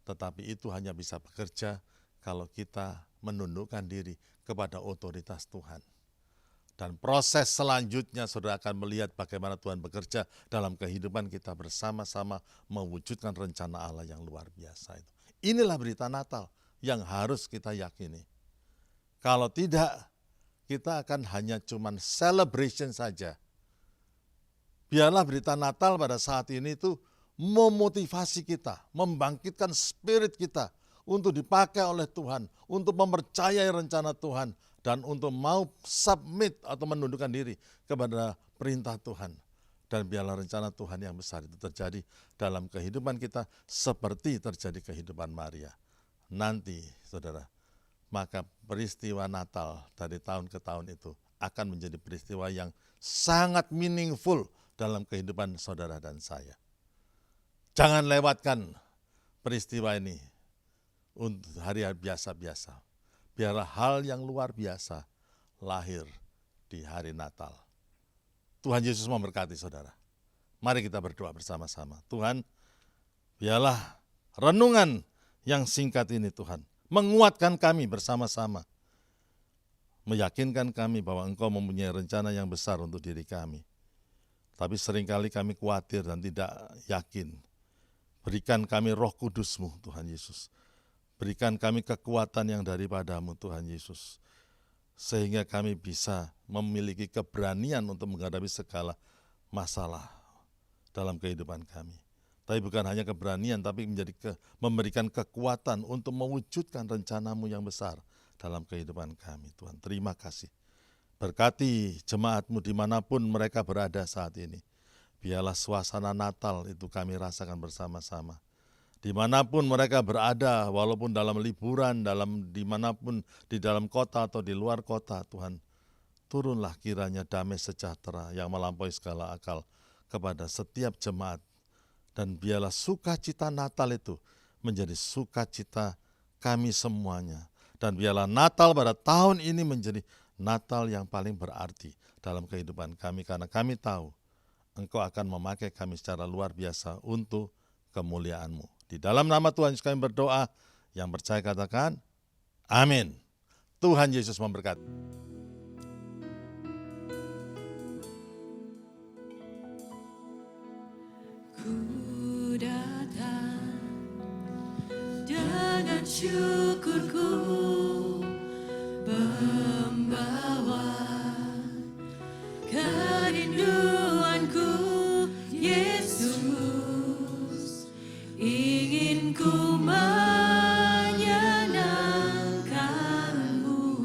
Tetapi itu hanya bisa bekerja kalau kita menundukkan diri kepada otoritas Tuhan. Dan proses selanjutnya saudara akan melihat bagaimana Tuhan bekerja dalam kehidupan kita bersama-sama mewujudkan rencana Allah yang luar biasa itu. Inilah berita Natal yang harus kita yakini. Kalau tidak, kita akan hanya cuman celebration saja. Biarlah berita Natal pada saat ini itu memotivasi kita, membangkitkan spirit kita untuk dipakai oleh Tuhan, untuk mempercayai rencana Tuhan, dan untuk mau submit atau menundukkan diri kepada perintah Tuhan. Dan biarlah rencana Tuhan yang besar itu terjadi dalam kehidupan kita seperti terjadi kehidupan Maria. Nanti, saudara, maka peristiwa Natal dari tahun ke tahun itu akan menjadi peristiwa yang sangat meaningful dalam kehidupan saudara dan saya. Jangan lewatkan peristiwa ini untuk hari-hari biasa-biasa. Biarlah hal yang luar biasa lahir di hari Natal. Tuhan Yesus memberkati saudara. Mari kita berdoa bersama-sama. Tuhan, biarlah renungan yang singkat ini Tuhan, menguatkan kami bersama-sama, meyakinkan kami bahwa Engkau mempunyai rencana yang besar untuk diri kami. Tapi seringkali kami khawatir dan tidak yakin. Berikan kami Roh Kudus-Mu Tuhan Yesus. Berikan kami kekuatan yang daripadamu Tuhan Yesus. Sehingga kami bisa memiliki keberanian untuk menghadapi segala masalah dalam kehidupan kami. Tapi bukan hanya keberanian, tapi memberikan kekuatan untuk mewujudkan rencana-Mu yang besar dalam kehidupan kami. Tuhan, terima kasih. Berkati jemaat-Mu dimanapun mereka berada saat ini. Biarlah suasana Natal itu kami rasakan bersama-sama. Dimanapun mereka berada, walaupun dalam liburan, dimanapun di dalam kota atau di luar kota, Tuhan, turunlah kiranya damai sejahtera yang melampaui segala akal kepada setiap jemaat. Dan biarlah sukacita Natal itu menjadi sukacita kami semuanya. Dan biarlah Natal pada tahun ini menjadi Natal yang paling berarti dalam kehidupan kami. Karena kami tahu Engkau akan memakai kami secara luar biasa untuk kemuliaan-Mu. Di dalam nama Tuhan Yesus kami berdoa, yang percaya katakan, amin. Tuhan Yesus memberkati. Ku datang dengan syukurku, membawa kerinduanku, Yesus, ingin ku menyenangkan-Mu.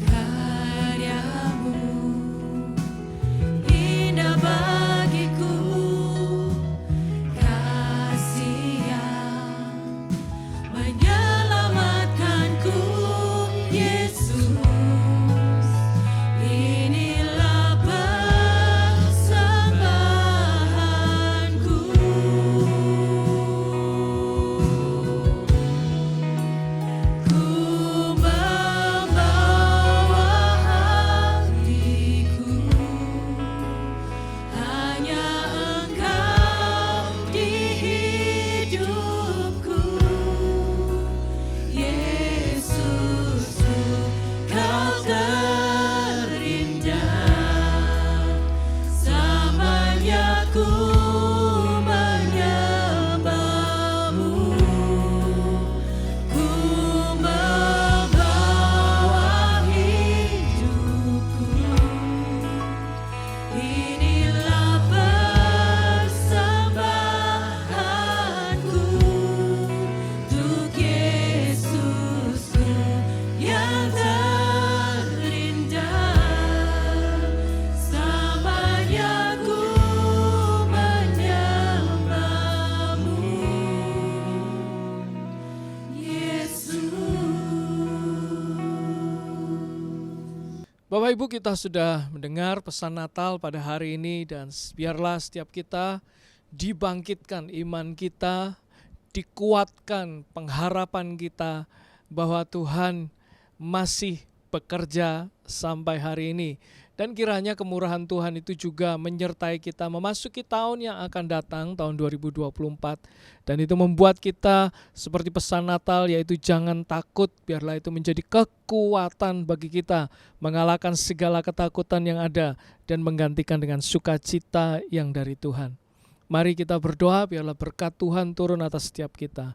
Karya-Mu indah bagiku, kasih yang menyelamatkanku, Yesus, inilah persembahanku. Ku membawa hatiku, hanya Engkau di hidupku, Yesusku, Kau terindah, selamanya ku menyembah-Mu. Ku membawa hidupku, inilah persembahanku untuk Yesusku yang terindah, selamanya ku menyembah-Mu, Yesus. Bapak Ibu, kita sudah mendengar pesan Natal pada hari ini, dan biarlah setiap kita dibangkitkan iman kita, dikuatkan pengharapan kita bahwa Tuhan masih bekerja sampai hari ini. Dan kiranya kemurahan Tuhan itu juga menyertai kita memasuki tahun yang akan datang, tahun 2024. Dan itu membuat kita seperti pesan Natal, yaitu jangan takut, biarlah itu menjadi kekuatan bagi kita mengalahkan segala ketakutan yang ada dan menggantikan dengan sukacita yang dari Tuhan. Mari kita berdoa, biarlah berkat Tuhan turun atas setiap kita.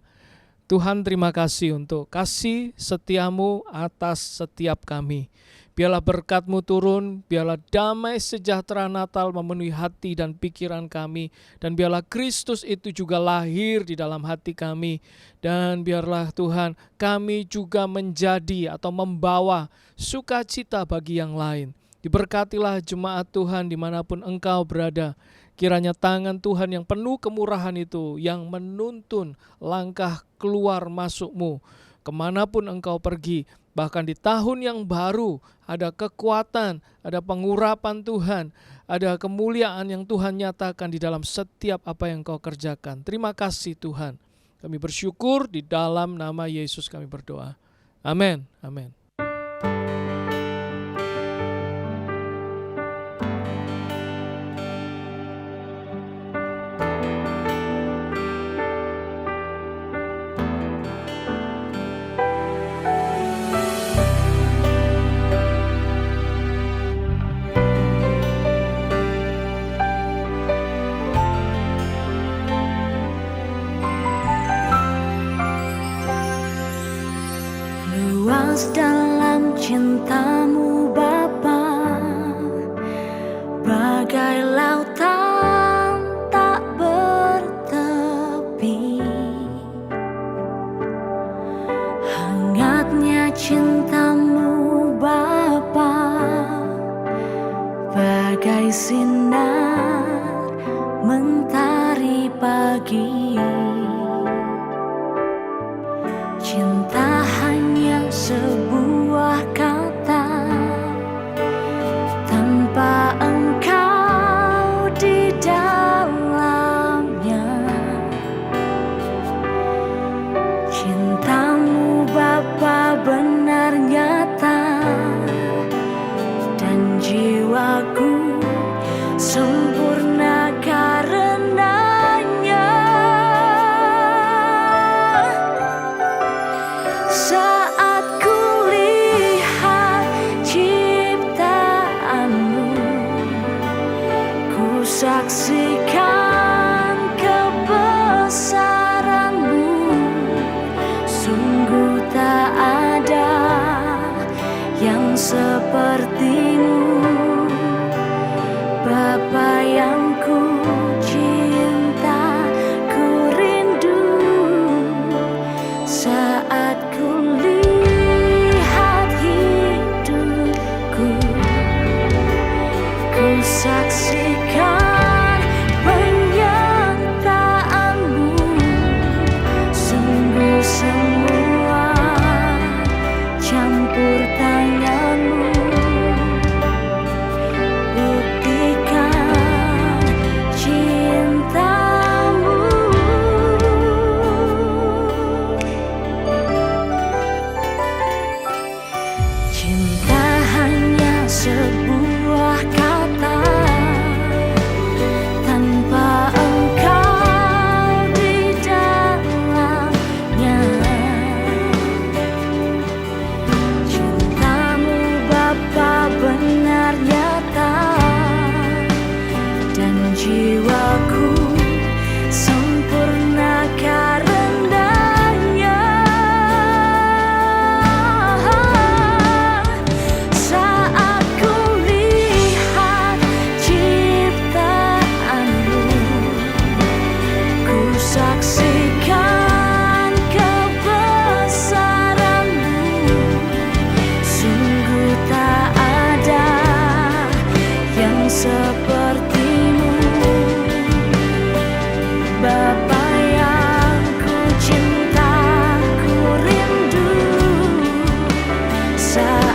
Tuhan, terima kasih untuk kasih setia-Mu atas setiap kami. Biarlah berkat-Mu turun, biarlah damai sejahtera Natal memenuhi hati dan pikiran kami, dan biarlah Kristus itu juga lahir di dalam hati kami, dan biarlah Tuhan kami juga menjadi atau membawa sukacita bagi yang lain. Diberkatilah jemaat Tuhan dimanapun Engkau berada. Kiranya tangan Tuhan yang penuh kemurahan itu yang menuntun langkah keluar masuk-Mu kemanapun Engkau pergi. Bahkan di tahun yang baru ada kekuatan, ada pengurapan Tuhan, ada kemuliaan yang Tuhan nyatakan di dalam setiap apa yang Kau kerjakan. Terima kasih Tuhan. Kami bersyukur di dalam nama Yesus kami berdoa. Amin. Amin. puas dalam cintamu Bapa, bagai lautan tak bertepi. Hangatnya cintamu Bapa, bagai sinar mentari pagi. Cinta hanya sebuah kata, tanpa engkau di dalamnya. Cintamu Bapa benar nyata, dan jiwaku sempurna karenanya. Saat kulihat ciptaanmu, ku saksikan kebesaranmu. Sungguh tak ada yang sepertimu, Bapa yang ku cinta, ku rindu. Saat kulihat hidupku, ku saksikan penyertaanmu. Sungguh semua campur tanganmu, buktikan cintamu. Cinta hanya sebuah kata, tanpa engkau di dalamnya. Cintamu Bapa benar nyata, dan jiwaku sempurna karenanya. Saat kulihat ciptaanmu, ku saksikan kebesaranmu. Sungguh tak ada yang sepertimu, Bapa yang ku cinta, ku rindu. Saat